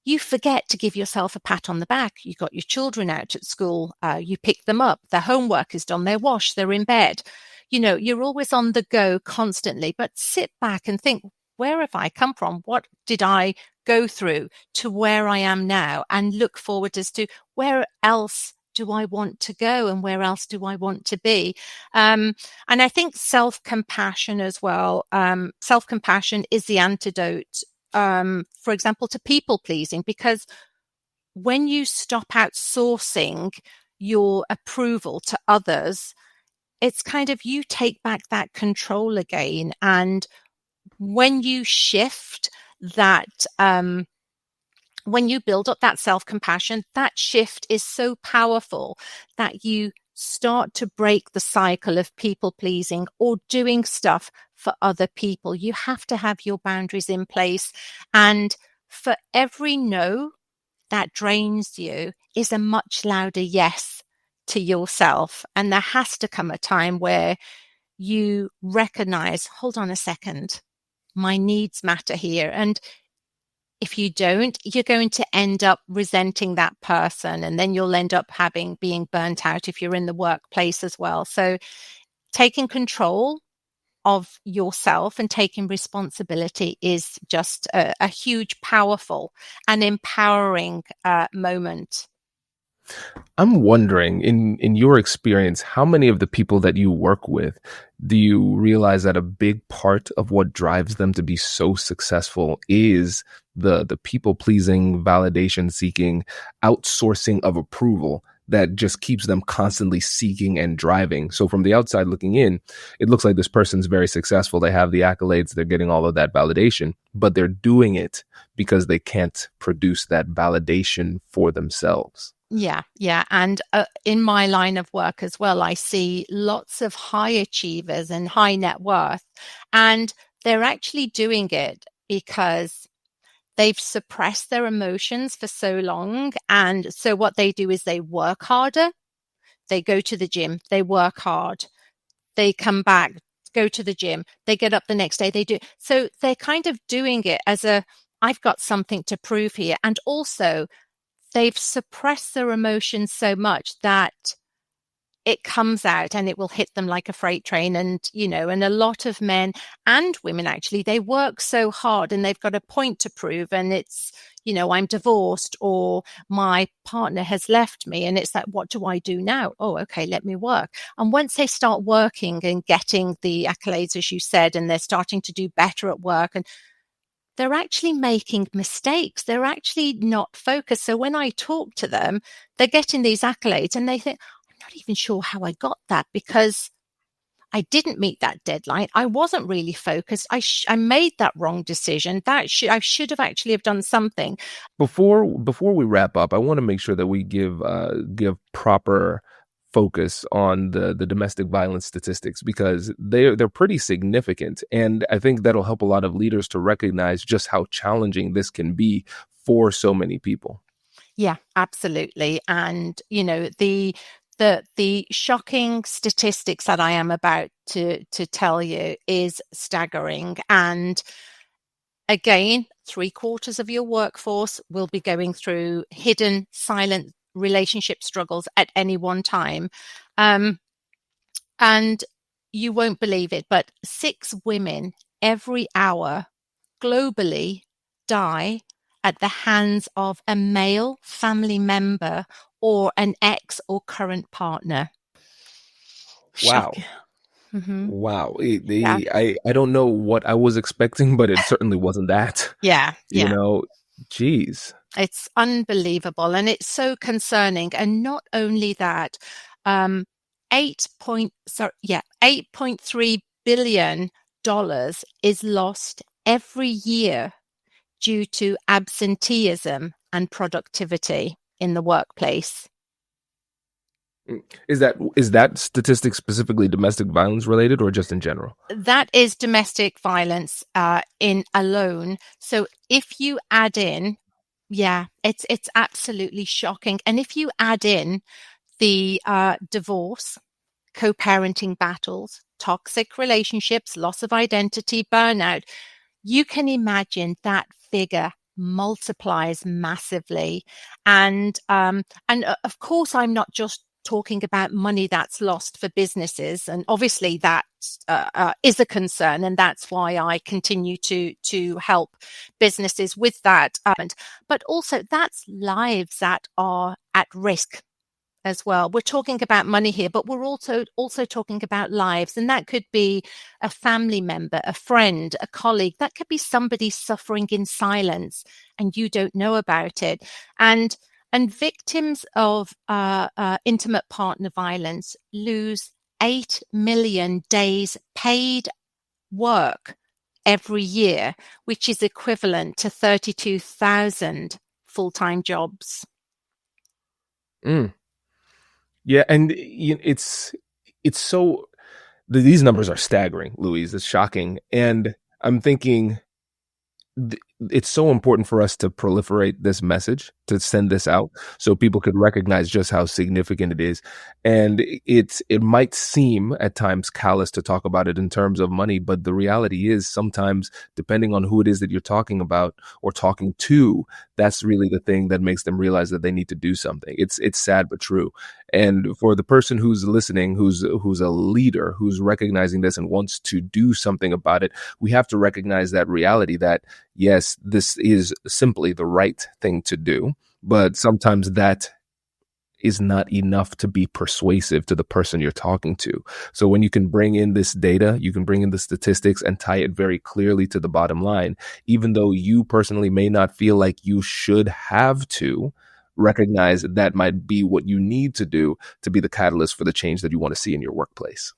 you forget to give yourself a pat on the back. You got your children out at school, you pick them up, their homework is done, they're washed, they're in bed. You're always on the go constantly, but sit back and think, where have I come from? What did I go through to where I am now? And look forward as to where else do I want to go and where else do I want to be? And I think self-compassion as well. Self-compassion is the antidote, for example, to people pleasing, because when you stop outsourcing your approval to others, it's kind of you take back that control again. And when you shift that, when you build up that self-compassion, that shift is so powerful that you start to break the cycle of people pleasing or doing stuff for other people. You have to have your boundaries in place. And for every no that drains you is a much louder yes to yourself. And there has to come a time where you recognize, hold on a second, my needs matter here. And if you don't, you're going to end up resenting that person, and then you'll end up being burnt out if you're in the workplace as well. So taking control of yourself and taking responsibility is just a huge, powerful and empowering moment. I'm wondering, in your experience, how many of the people that you work with do you realize that a big part of what drives them to be so successful is the people pleasing, validation seeking, outsourcing of approval that just keeps them constantly seeking and driving? So from the outside looking in, it looks like this person's very successful. They have the accolades, they're getting all of that validation, but they're doing it because they can't produce that validation for themselves. Yeah, yeah. And in my line of work as well, I see lots of high achievers and high net worth, and they're actually doing it because they've suppressed their emotions for so long. And so what they do is they work harder, they go to the gym, they work hard, they come back, go to the gym, they get up the next day, they do. So they're kind of doing it as I've got something to prove here. And also, they've suppressed their emotions so much that it comes out and it will hit them like a freight train. And a lot of men and women, actually, they work so hard and they've got a point to prove. And it's, I'm divorced or my partner has left me. And it's like, what do I do now? Oh, okay, let me work. And once they start working and getting the accolades, as you said, and they're starting to do better at work, and they're actually making mistakes. They're actually not focused. So when I talk to them, they're getting these accolades and they think, I'm not even sure how I got that because I didn't meet that deadline. I wasn't really focused. I made that wrong decision. I should have actually have done something. Before we wrap up, I want to make sure that we give proper focus on the domestic violence statistics because they're pretty significant, and I think that'll help a lot of leaders to recognize just how challenging this can be for so many people. Yeah, absolutely. And the shocking statistics that I am about to tell you is staggering. And again, 3/4 of your workforce will be going through hidden, silent relationship struggles at any one time. Um, and you won't believe it, but 6 women every hour globally die at the hands of a male family member or an ex or current partner. Wow. Shocking. Hmm. Wow. Yeah. I don't know what I was expecting, but it certainly wasn't that. Yeah. You Yeah. know, geez. It's unbelievable and it's so concerning. And not only that, 8.3 billion is lost every year due to absenteeism and productivity in the workplace. Is that statistic specifically domestic violence related or just in general? That is domestic violence in alone. So if you add in, yeah, it's absolutely shocking. And if you add in the divorce, co-parenting battles, toxic relationships, loss of identity, burnout, you can imagine that figure multiplies massively. And of course, I'm not just talking about money that's lost for businesses, and obviously that is a concern, and that's why I continue to help businesses with that. But also, that's lives that are at risk as well. We're talking about money here, but we're also talking about lives, and that could be a family member, a friend, a colleague. That could be somebody suffering in silence, and you don't know about it. And victims of intimate partner violence lose 8 million days paid work every year, which is equivalent to 32,000 full-time jobs. Mm. Yeah, and it's so these numbers are staggering, Louise. It's shocking, and I'm thinking it's so important for us to proliferate this message, to send this out so people could recognize just how significant it is. And it might seem at times callous to talk about it in terms of money, but the reality is sometimes, depending on who it is that you're talking about or talking to, that's really the thing that makes them realize that they need to do something. It's sad but true. And for the person who's listening, who's a leader, who's recognizing this and wants to do something about it, we have to recognize that reality that yes, this is simply the right thing to do, but sometimes that is not enough to be persuasive to the person you're talking to. So when you can bring in this data, you can bring in the statistics and tie it very clearly to the bottom line, even though you personally may not feel like you should have to recognize that might be what you need to do to be the catalyst for the change that you want to see in your workplace.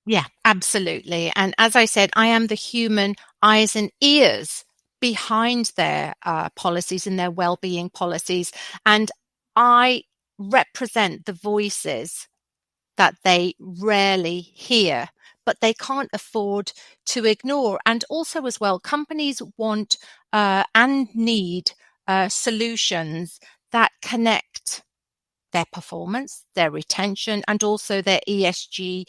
Yeah, absolutely. And as I said, I am the human eyes and ears behind their policies and their well-being policies. And I represent the voices that they rarely hear, but they can't afford to ignore. And also as well, companies want and need solutions that connect their performance, their retention, and also their ESG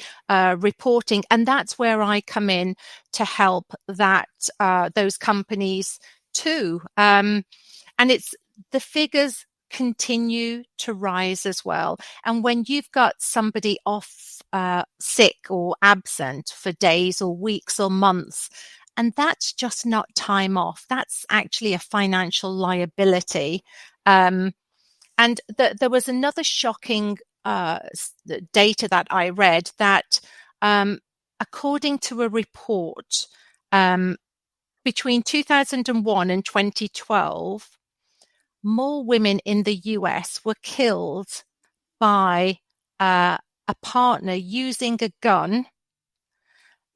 reporting. And that's where I come in to help those companies too. And it's the figures continue to rise as well. And when you've got somebody off sick or absent for days or weeks or months, and that's just not time off, that's actually a financial liability. And there was another shocking data that I read that, according to a report, between 2001 and 2012, more women in the US were killed by a partner using a gun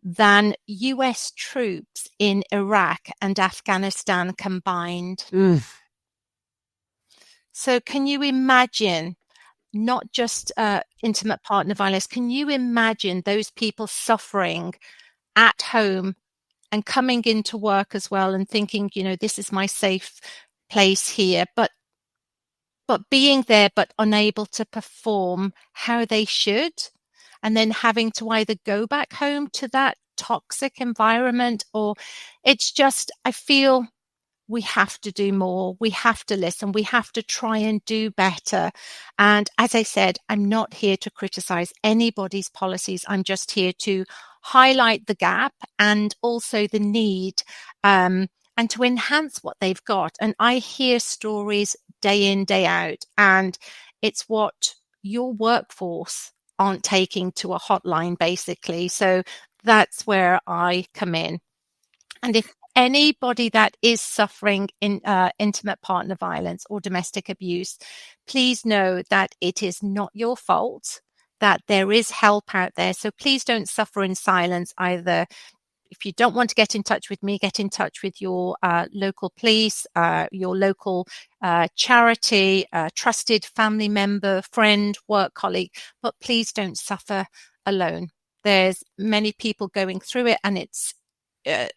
than US troops in Iraq and Afghanistan combined. Mm. So can you imagine not just intimate partner violence. Can you imagine those people suffering at home and coming into work as well and thinking, this is my safe place here, but being there, but unable to perform how they should, and then having to either go back home to that toxic environment, or it's just, I feel we have to do more. We have to listen. We have to try and do better. And as I said, I'm not here to criticize anybody's policies. I'm just here to highlight the gap and also the need, and to enhance what they've got. And I hear stories day in, day out, and it's what your workforce aren't taking to a hotline, basically. So that's where I come in. And if anybody that is suffering in intimate partner violence or domestic abuse, please know that it is not your fault, that there is help out there. So please don't suffer in silence either. If you don't want to get in touch with me, get in touch with your local police, your local charity, trusted family member, friend, work colleague, but please don't suffer alone. There's many people going through it, and it's a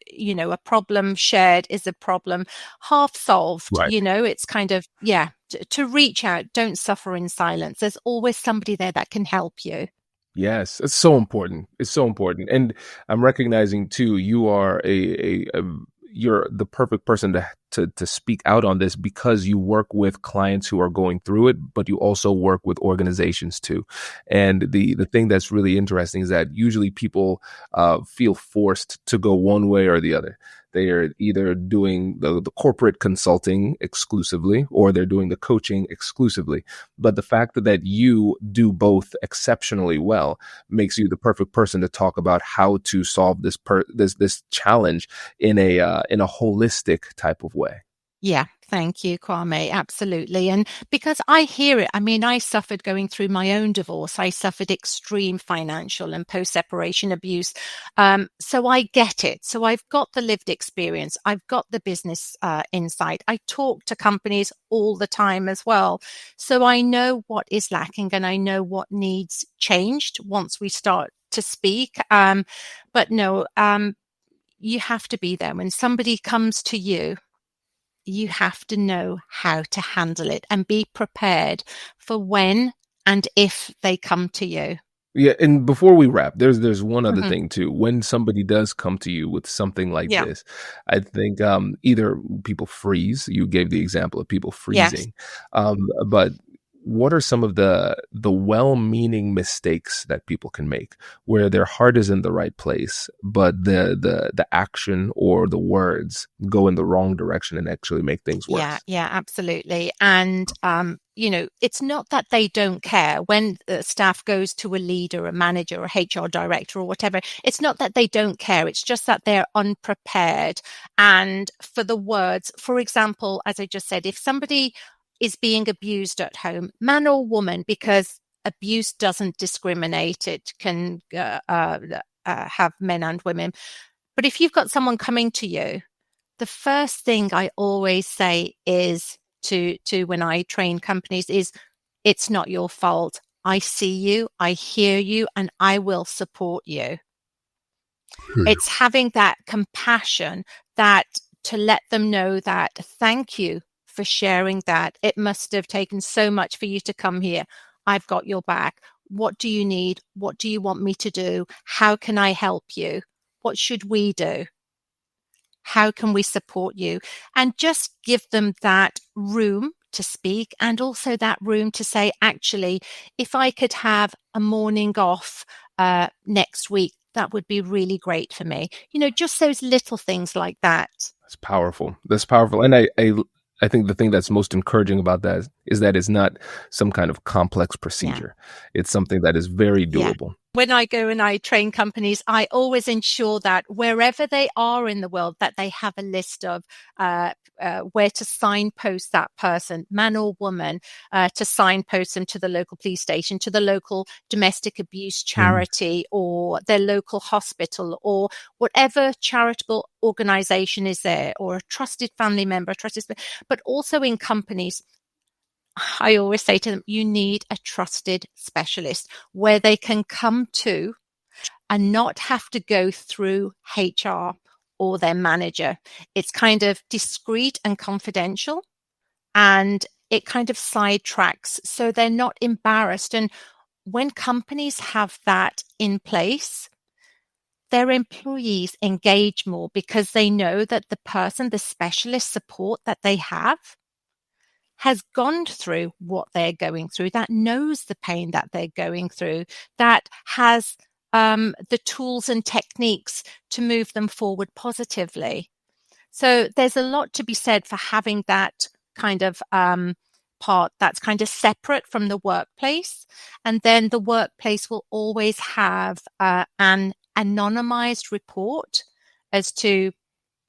problem shared is a problem half solved. Right. It's kind of, to reach out, don't suffer in silence. There's always somebody there that can help you. Yes, it's so important. It's so important. And I'm recognizing too, you are you're the perfect person to speak out on this, because you work with clients who are going through it, but you also work with organizations too. And the thing that's really interesting is that usually people feel forced to go one way or the other. They are either doing the corporate consulting exclusively, or they're doing the coaching exclusively. But the fact that you do both exceptionally well makes you the perfect person to talk about how to solve this challenge in a holistic type of way. Yeah, thank you, Kwame. Absolutely. And because I hear it, I mean, I suffered going through my own divorce. I suffered extreme financial and post-separation abuse. So I get it. So I've got the lived experience. I've got the business insight. I talk to companies all the time as well. So I know what is lacking, and I know what needs changed once we start to speak. But no, you have to be there. When somebody comes to you, you have to know how to handle it and be prepared for when and if they come to you. Yeah, and before we wrap, there's one other Mhm. thing too. When somebody does come to you with something like Yeah. this, I think either people freeze. You gave the example of people Yes. freezing, but what are some of the well-meaning mistakes that people can make, where their heart is in the right place, but the action or the words go in the wrong direction and actually make things Yeah, worse? yeah, absolutely. And, it's not that they don't care when staff goes to a leader, a manager, a HR director, or whatever. It's not that they don't care. It's just that they're unprepared. And for the words, for example, as I just said, if somebody is being abused at home, man or woman, because abuse doesn't discriminate, it can have men and women. But if you've got someone coming to you, the first thing I always say is to when I train companies is, it's not your fault. I see you, I hear you, and I will support you. It's having that compassion, that to let them know that thank you for sharing that. It must have taken so much for you to come here. I've got your back. What do you need? What do you want me to do? How can I help you? What should we do? How can we support you? And just give them that room to speak, and also that room to say, actually, if I could have a morning off next week, that would be really great for me. Just those little things like that. That's powerful. That's powerful. And I think the thing that's most encouraging about that is that it's not some kind of complex Yeah. procedure. It's something that is very Yeah. doable. When I go and I train companies, I always ensure that wherever they are in the world, that they have a list of where to signpost that person, man or woman, to signpost them to the local police station, to the local domestic abuse charity, or their local hospital, or whatever charitable organization is there, or a trusted family member, but also in companies. I always say to them, you need a trusted specialist where they can come to and not have to go through HR or their manager. It's kind of discreet and confidential, and it kind of sidetracks so they're not embarrassed. And when companies have that in place, their employees engage more because they know that the person, the specialist support that they have, has gone through what they're going through, that knows the pain that they're going through, that has the tools and techniques to move them forward positively. So there's a lot to be said for having that kind of part that's kind of separate from the workplace. And then the workplace will always have an anonymized report as to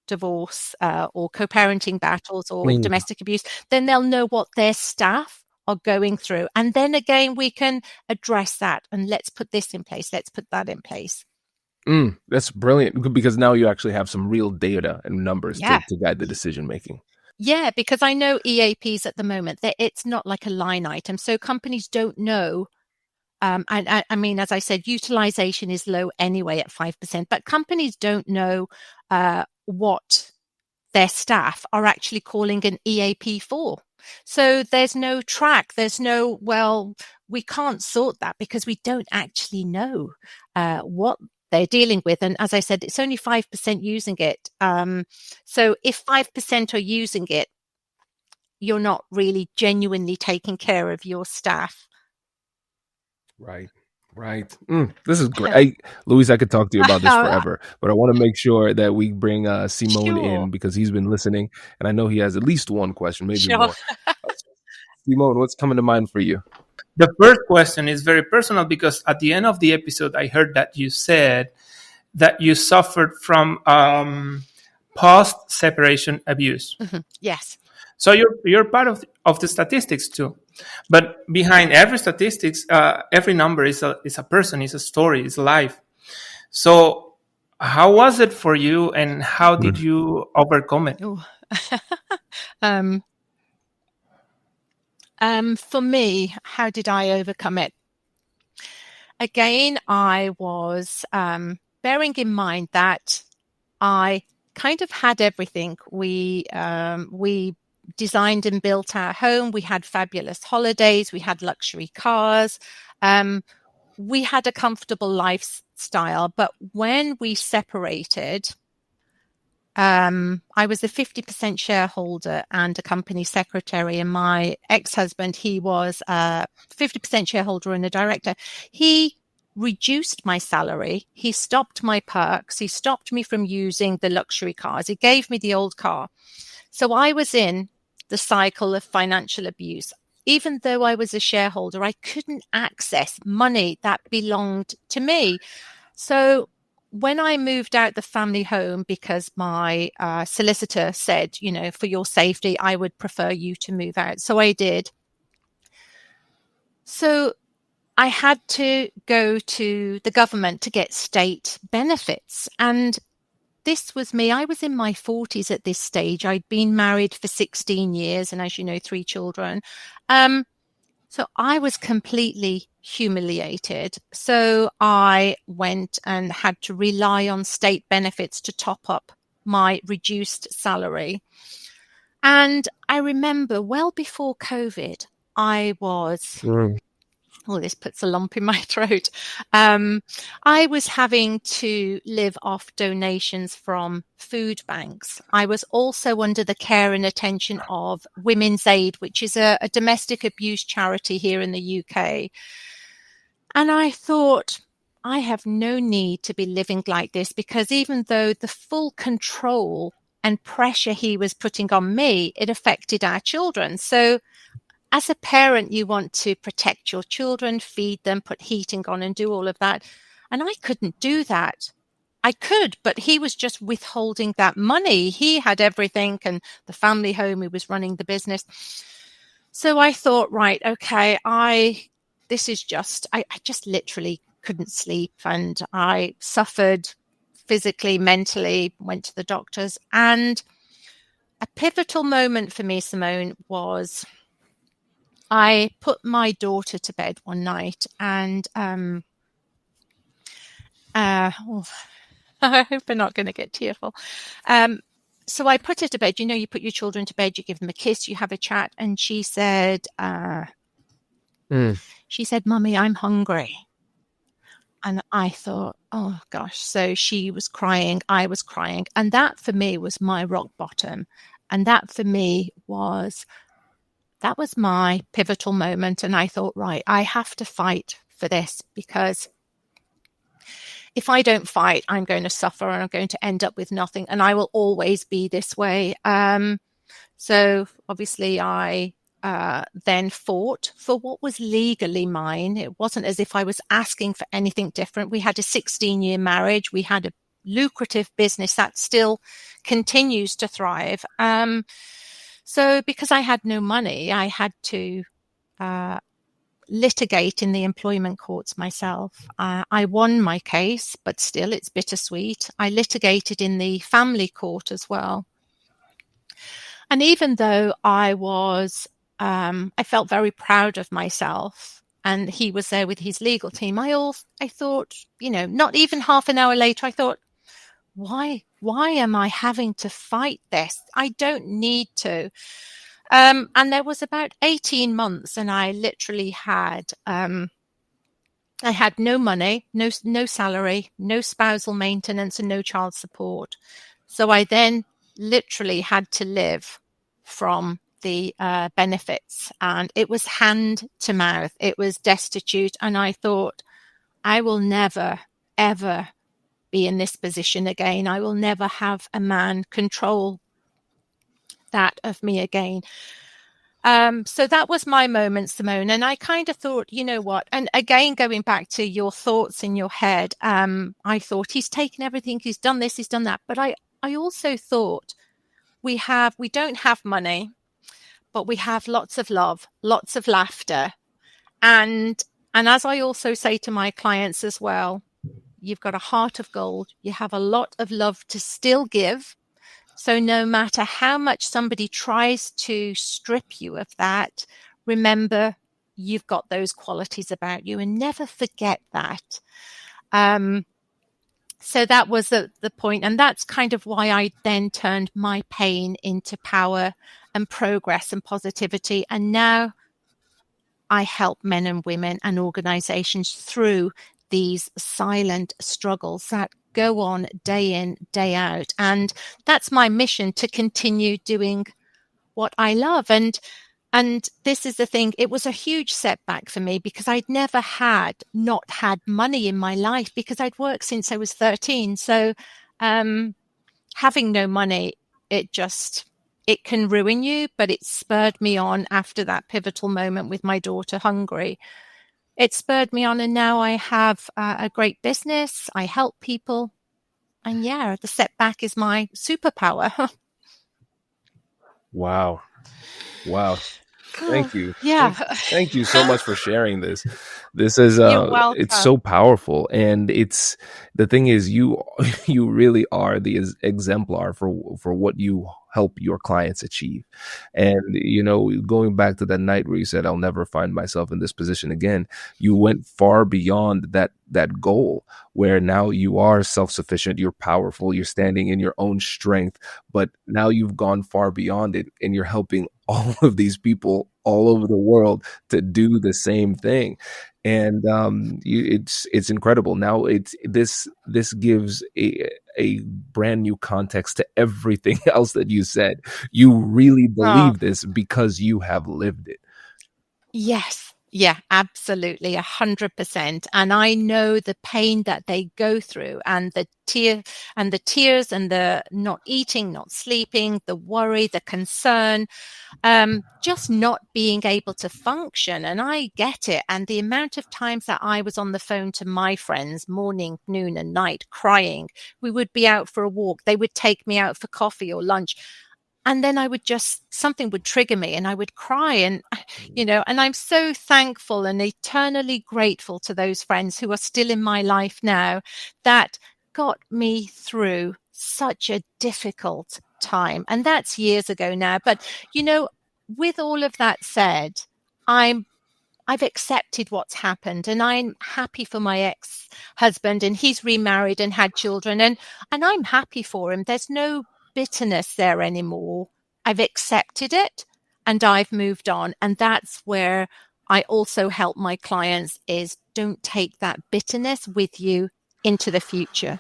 divorce or co-parenting battles or Mm. domestic abuse. Then they'll know what their staff are going through. And then again, we can address that and let's put this in place. Let's put that in place. That's brilliant, because now you actually have some real data and numbers Yeah. to guide the decision making. Yeah, because I know EAPs at the moment, it's not like a line item. So companies don't know. And I mean, as I said, utilization is low anyway at 5%, but companies don't know what their staff are actually calling an EAP for. So there's no track. There's no, well, we can't sort that because we don't actually know what they're dealing with. And as I said, it's only 5% using it. So if 5% are using it, you're not really genuinely taking care of your staff. Right. This is great. Louise, I could talk to you about this forever, but I want to make sure that we bring Simone in, because he's been listening, and I know he has at least one question, maybe more. Simone, what's coming to mind for you? The first question is very personal, because at the end of the episode, I heard that you said that you suffered from post-separation abuse. Mm-hmm. Yes. So you're part of the statistics too. But behind every statistics, every number is a person, is a story, is life. So how was it for you, and how did you overcome it? For me, how did I overcome it? Again, I was bearing in mind that I kind of had everything. We designed and built our home. We had fabulous holidays. We had luxury cars. We had a comfortable lifestyle. But when we separated, I was a 50% shareholder and a company secretary, and my ex-husband, he was a 50% shareholder and a director. He reduced my salary. He stopped my perks. He stopped me from using the luxury cars. He gave me the old car. So I was in the cycle of financial abuse. Even though I was a shareholder, I couldn't access money that belonged to me. So when I moved out the family home, because my solicitor said, for your safety, I would prefer you to move out. So I did. So I had to go to the government to get state benefits. And this was me. I was in my 40s at this stage. I'd been married for 16 years and, as you know, 3 children. So I was completely humiliated. So I went and had to rely on state benefits to top up my reduced salary. And I remember well before COVID, I was... Oh, this puts a lump in my throat. I was having to live off donations from food banks. I was also under the care and attention of Women's Aid, which is a domestic abuse charity here in the UK. And I thought, I have no need to be living like this, because even though the full control and pressure he was putting on me, it affected our children. So as a parent, you want to protect your children, feed them, put heating on and do all of that. And I couldn't do that. I could, but he was just withholding that money. He had everything, and the family home, he was running the business. So I thought, right, okay, I just literally couldn't sleep, and I suffered physically, mentally, went to the doctors. And a pivotal moment for me, Simone, was I put my daughter to bed one night, and I hope I'm not going to get tearful. So I put her to bed. You put your children to bed, you give them a kiss, you have a chat, and she said, "Mummy, I'm hungry." And I thought, oh gosh. So she was crying, I was crying, and that for me was my rock bottom, and that for me was my pivotal moment. And I thought, right, I have to fight for this, because if I don't fight, I'm going to suffer and I'm going to end up with nothing, and I will always be this way. So obviously I then fought for what was legally mine. It wasn't as if I was asking for anything different. We had a 16-year marriage. We had a lucrative business that still continues to thrive. So because I had no money, I had to litigate in the employment courts myself. I won my case, but still it's bittersweet. I litigated in the family court as well. And even though I felt very proud of myself, and he was there with his legal team, I thought, not even half an hour later, I thought, why am I having to fight this? I don't need to. And there was about 18 months, and I literally had, I had no money, no salary, no spousal maintenance, and no child support. So I then literally had to live from the benefits, and it was hand to mouth. It was destitute. And I thought, I will never, ever be in this position again. I will never have a man control that of me again. So that was my moment, Simone. And I kind of thought, you know what? And again, going back to your thoughts in your head, I thought, he's taken everything, he's done this, he's done that. But I also thought, we don't have money, but we have lots of love, lots of laughter. And as I also say to my clients as well, you've got a heart of gold. You have a lot of love to still give. So no matter how much somebody tries to strip you of that, remember, you've got those qualities about you, and never forget that. So that was the point. And that's kind of why I then turned my pain into power and progress and positivity. And now I help men and women and organizations through these silent struggles that go on day in, day out. And that's my mission, to continue doing what I love. And this is the thing, it was a huge setback for me, because I'd never not had money in my life, because I'd worked since I was 13. So having no money, it can ruin you. But it spurred me on after that pivotal moment with my daughter hungry. It spurred me on, and now I have a great business. I help people. And yeah, the setback is my superpower. Wow. Thank you. Yeah. Thank you so much for sharing this. This is You're welcome. it's so powerful, and the thing is, you really are the exemplar for what you help your clients achieve. And going back to that night where you said, I'll never find myself in this position again, you went far beyond that goal, where now you are self-sufficient, you're powerful, you're standing in your own strength, but now you've gone far beyond it, and you're helping all of these people all over the world to do the same thing. And it's incredible. Now this gives a brand new context to everything else that you said. You really believe this because you have lived it. Yes. Yeah, absolutely. 100%. And I know the pain that they go through, and the tears, and the not eating, not sleeping, the worry, the concern, just not being able to function. And I get it. And the amount of times that I was on the phone to my friends morning, noon, and night crying, we would be out for a walk. They would take me out for coffee or lunch. And then something would trigger me, and I would cry. And, and I'm so thankful and eternally grateful to those friends who are still in my life now, that got me through such a difficult time. And that's years ago now. But, with all of that said, I've accepted what's happened, and I'm happy for my ex-husband, and he's remarried and had children, and I'm happy for him. There's no bitterness there anymore. I've accepted it and I've moved on. And that's where I also help my clients is don't take that bitterness with you into the future.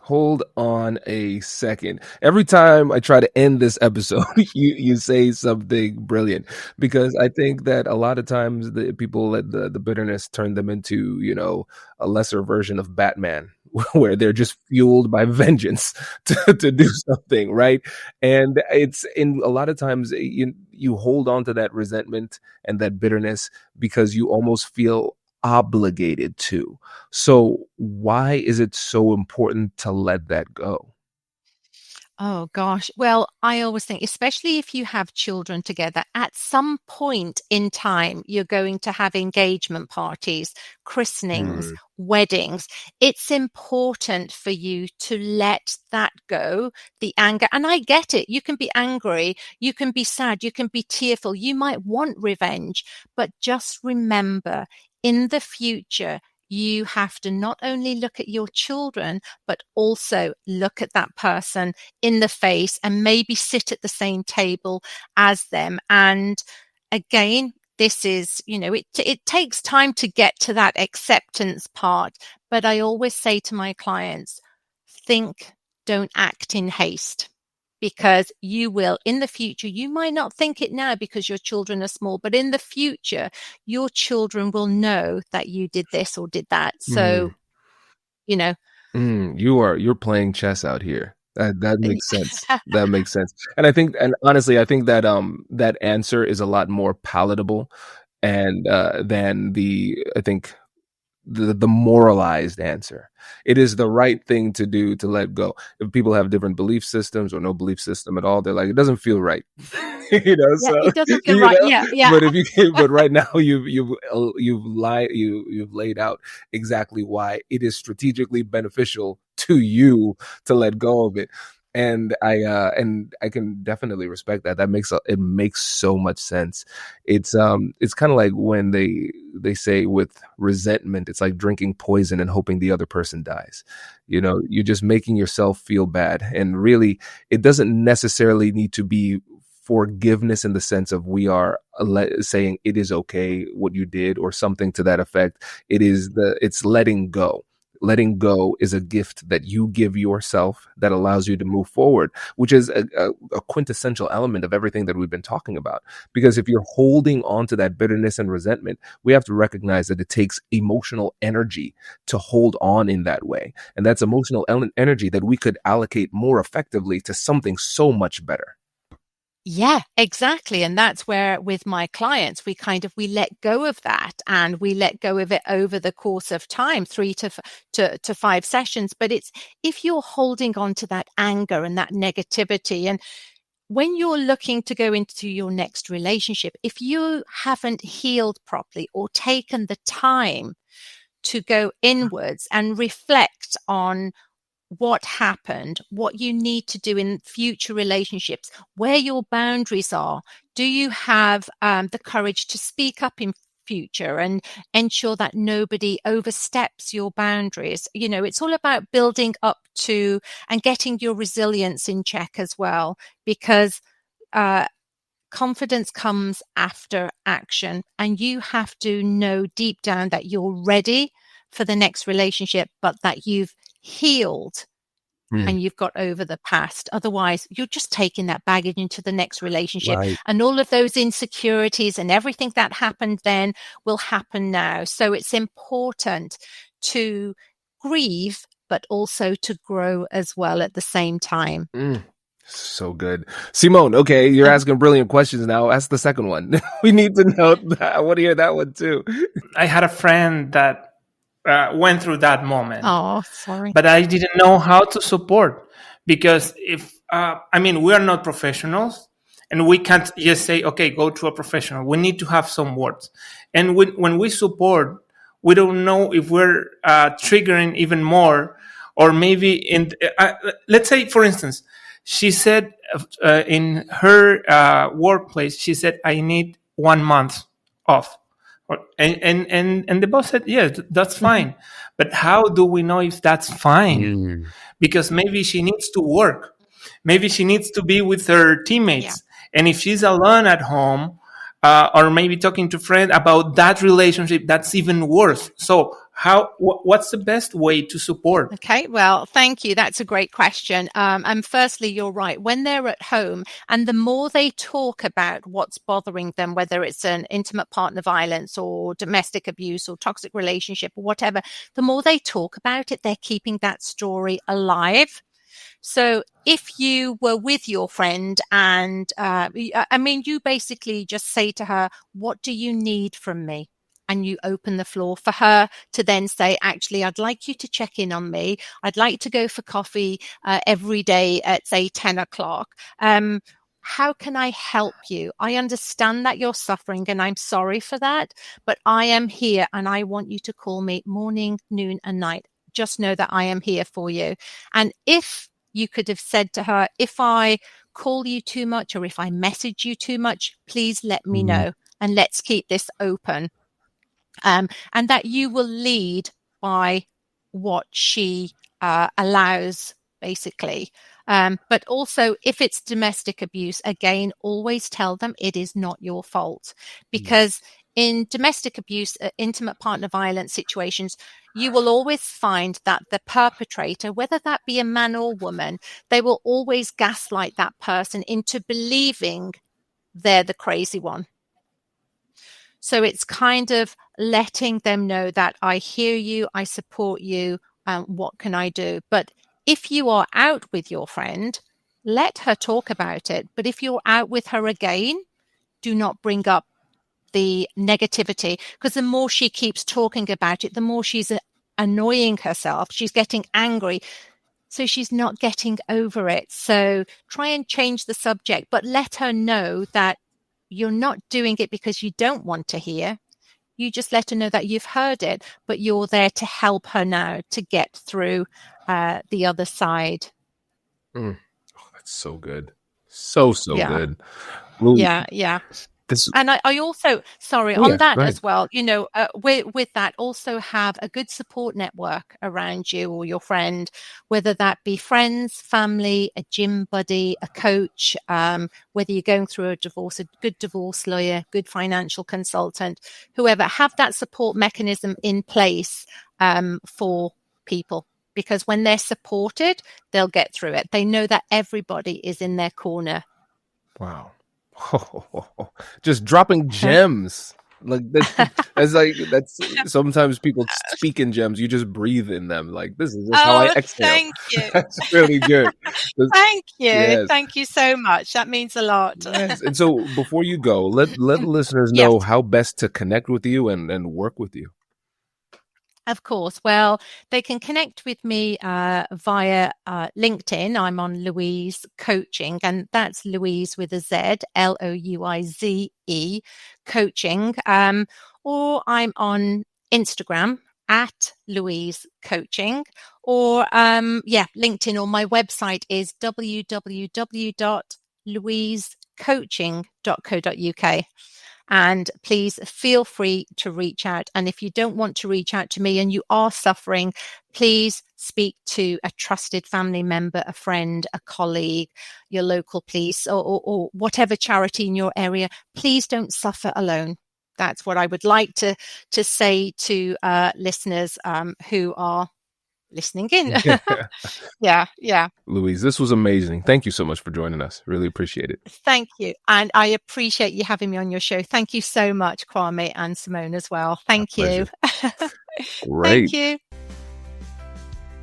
Hold on a second. Every time I try to end this episode, you say something brilliant, because I think that a lot of times the people let the bitterness turn them into, a lesser version of Batman, where they're just fueled by vengeance to do something, right? And it's in a lot of times you hold on to that resentment and that bitterness because you almost feel obligated to. So why is it so important to let that go? Oh gosh. Well, I always think, especially if you have children together, at some point in time, you're going to have engagement parties, christenings, weddings. It's important for you to let that go, the anger. And I get it. You can be angry. You can be sad. You can be tearful. You might want revenge, but just remember, in the future, you have to not only look at your children, but also look at that person in the face and maybe sit at the same table as them. And again, this is, it takes time to get to that acceptance part. But I always say to my clients, think, don't act in haste. Because you will, in the future, you might not think it now because your children are small, but in the future, your children will know that you did this or did that. So, You're playing chess out here. That makes sense. That makes sense. And honestly, I think that that answer is a lot more palatable and than the moralized answer. It is the right thing to do to let go. If people have different belief systems or no belief system at all, they're like, it doesn't feel right. So it doesn't feel right. Yeah. But right now you've laid out exactly why it is strategically beneficial to you to let go of it. And I can definitely respect that. It makes so much sense. It's kind of like when they say with resentment, it's like drinking poison and hoping the other person dies. You're just making yourself feel bad. And really, it doesn't necessarily need to be forgiveness in the sense of we are saying it is okay what you did or something to that effect. It's letting go. Letting go is a gift that you give yourself that allows you to move forward, which is a quintessential element of everything that we've been talking about. Because if you're holding on to that bitterness and resentment, we have to recognize that it takes emotional energy to hold on in that way. And that's emotional energy that we could allocate more effectively to something so much better. Yeah, exactly. And that's where with my clients, we let go of that, and we let go of it over the course of time, 3 to 5 sessions. But it's if you're holding on to that anger and that negativity, and when you're looking to go into your next relationship, if you haven't healed properly or taken the time to go inwards and reflect on what happened, what you need to do in future relationships, where your boundaries are. Do you have the courage to speak up in future and ensure that nobody oversteps your boundaries? It's all about building up to and getting your resilience in check as well, because confidence comes after action, and you have to know deep down that you're ready for the next relationship, but that you've healed and you've got over the past. Otherwise, you're just taking that baggage into the next relationship. Right. And all of those insecurities and everything that happened then will happen now. So it's important to grieve, but also to grow as well at the same time. So good. Simone, okay, you're asking brilliant questions now. Ask the second one. We need to know that. I want to hear that one too. I had a friend that went through that moment. Oh, sorry. But I didn't know how to support, because we are not professionals, and we can't just say, okay, go to a professional. We need to have some words. And when we support, we don't know if we're triggering even more, or maybe let's say, for instance, she said in her workplace, she said, I need 1 month off. And the boss said, yeah, that's fine. But how do we know if that's fine? Because maybe she needs to work. Maybe she needs to be with her teammates. Yeah. And if she's alone at home, or maybe talking to a friend about that relationship, that's even worse. So what's the best way to support? Okay, well, thank you. That's a great question. And firstly, you're right. When they're at home, and the more they talk about what's bothering them, whether it's an intimate partner violence or domestic abuse or toxic relationship or whatever, the more they talk about it, they're keeping that story alive. So if you were with your friend and, you basically just say to her, what do you need from me? And you open the floor for her to then say, actually, I'd like you to check in on me. I'd like to go for coffee every day at, say, 10 o'clock. How can I help you? I understand that you're suffering and I'm sorry for that, but I am here and I want you to call me morning, noon and night. Just know that I am here for you. And if you could have said to her, if I call you too much or if I message you too much, please let me know and let's keep this open. And that you will lead by what she allows, basically. But also, if it's domestic abuse, again, always tell them it is not your fault. Because in domestic abuse, intimate partner violence situations, you will always find that the perpetrator, whether that be a man or woman, they will always gaslight that person into believing they're the crazy one. So it's kind of letting them know that I hear you, I support you, what can I do? But if you are out with your friend, let her talk about it. But if you're out with her again, do not bring up the negativity, because the more she keeps talking about it, the more she's annoying herself. She's getting angry. So she's not getting over it. So try and change the subject, but let her know that you're not doing it because you don't want to hear. You just let her know that you've heard it, but you're there to help her now to get through the other side. Oh, that's so good. So good. Louize, yeah. And I also, as well, with that, also have a good support network around you or your friend, whether that be friends, family, a gym buddy, a coach, whether you're going through a divorce, a good divorce lawyer, good financial consultant, whoever, have that support mechanism in place for people. Because when they're supported, they'll get through it. They know that everybody is in their corner. Wow. Just dropping gems. Like that's sometimes people speak in gems. You just breathe in them. Like, this is just how I exhale. Thank you. That's really good. Thank you. Yes. Thank you so much. That means a lot. Yes. And so before you go, let listeners know how best to connect with you and work with you. Of course. Well, they can connect with me via LinkedIn. I'm on Louize Coaching, and that's Louize with a Z, Louize Coaching. Or I'm on Instagram at Louize Coaching, or LinkedIn, or my website is www.louizecoaching.co.uk. And please feel free to reach out. And if you don't want to reach out to me and you are suffering, please speak to a trusted family member, a friend, a colleague, your local police, or whatever charity in your area. Please don't suffer alone. That's what I would like to say to listeners who are listening in. Yeah. Louize, this was amazing. Thank you so much for joining us. Really appreciate it. Thank you. And I appreciate you having me on your show. Thank you so much, Kwame and Simone as well. Thank you. Great. Thank you.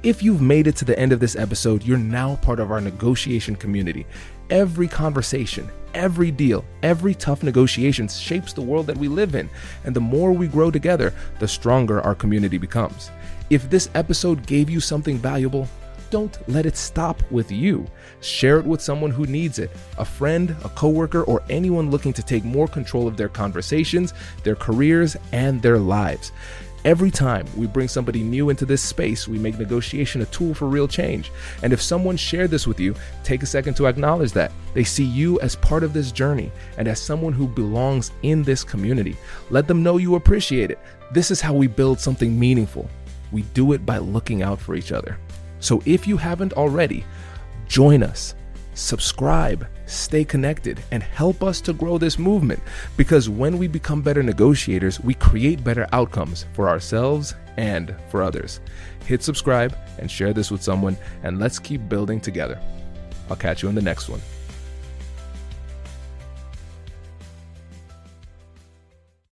If you've made it to the end of this episode, you're now part of our negotiation community. Every conversation, every deal, every tough negotiation shapes the world that we live in. And the more we grow together, the stronger our community becomes. If this episode gave you something valuable, don't let it stop with you. Share it with someone who needs it, a friend, a coworker, or anyone looking to take more control of their conversations, their careers, and their lives. Every time we bring somebody new into this space, we make negotiation a tool for real change. And if someone shared this with you, take a second to acknowledge that. They see you as part of this journey and as someone who belongs in this community. Let them know you appreciate it. This is how we build something meaningful. We do it by looking out for each other. So if you haven't already, join us, subscribe, stay connected, and help us to grow this movement. Because when we become better negotiators, we create better outcomes for ourselves and for others. Hit subscribe and share this with someone, and let's keep building together. I'll catch you in the next one.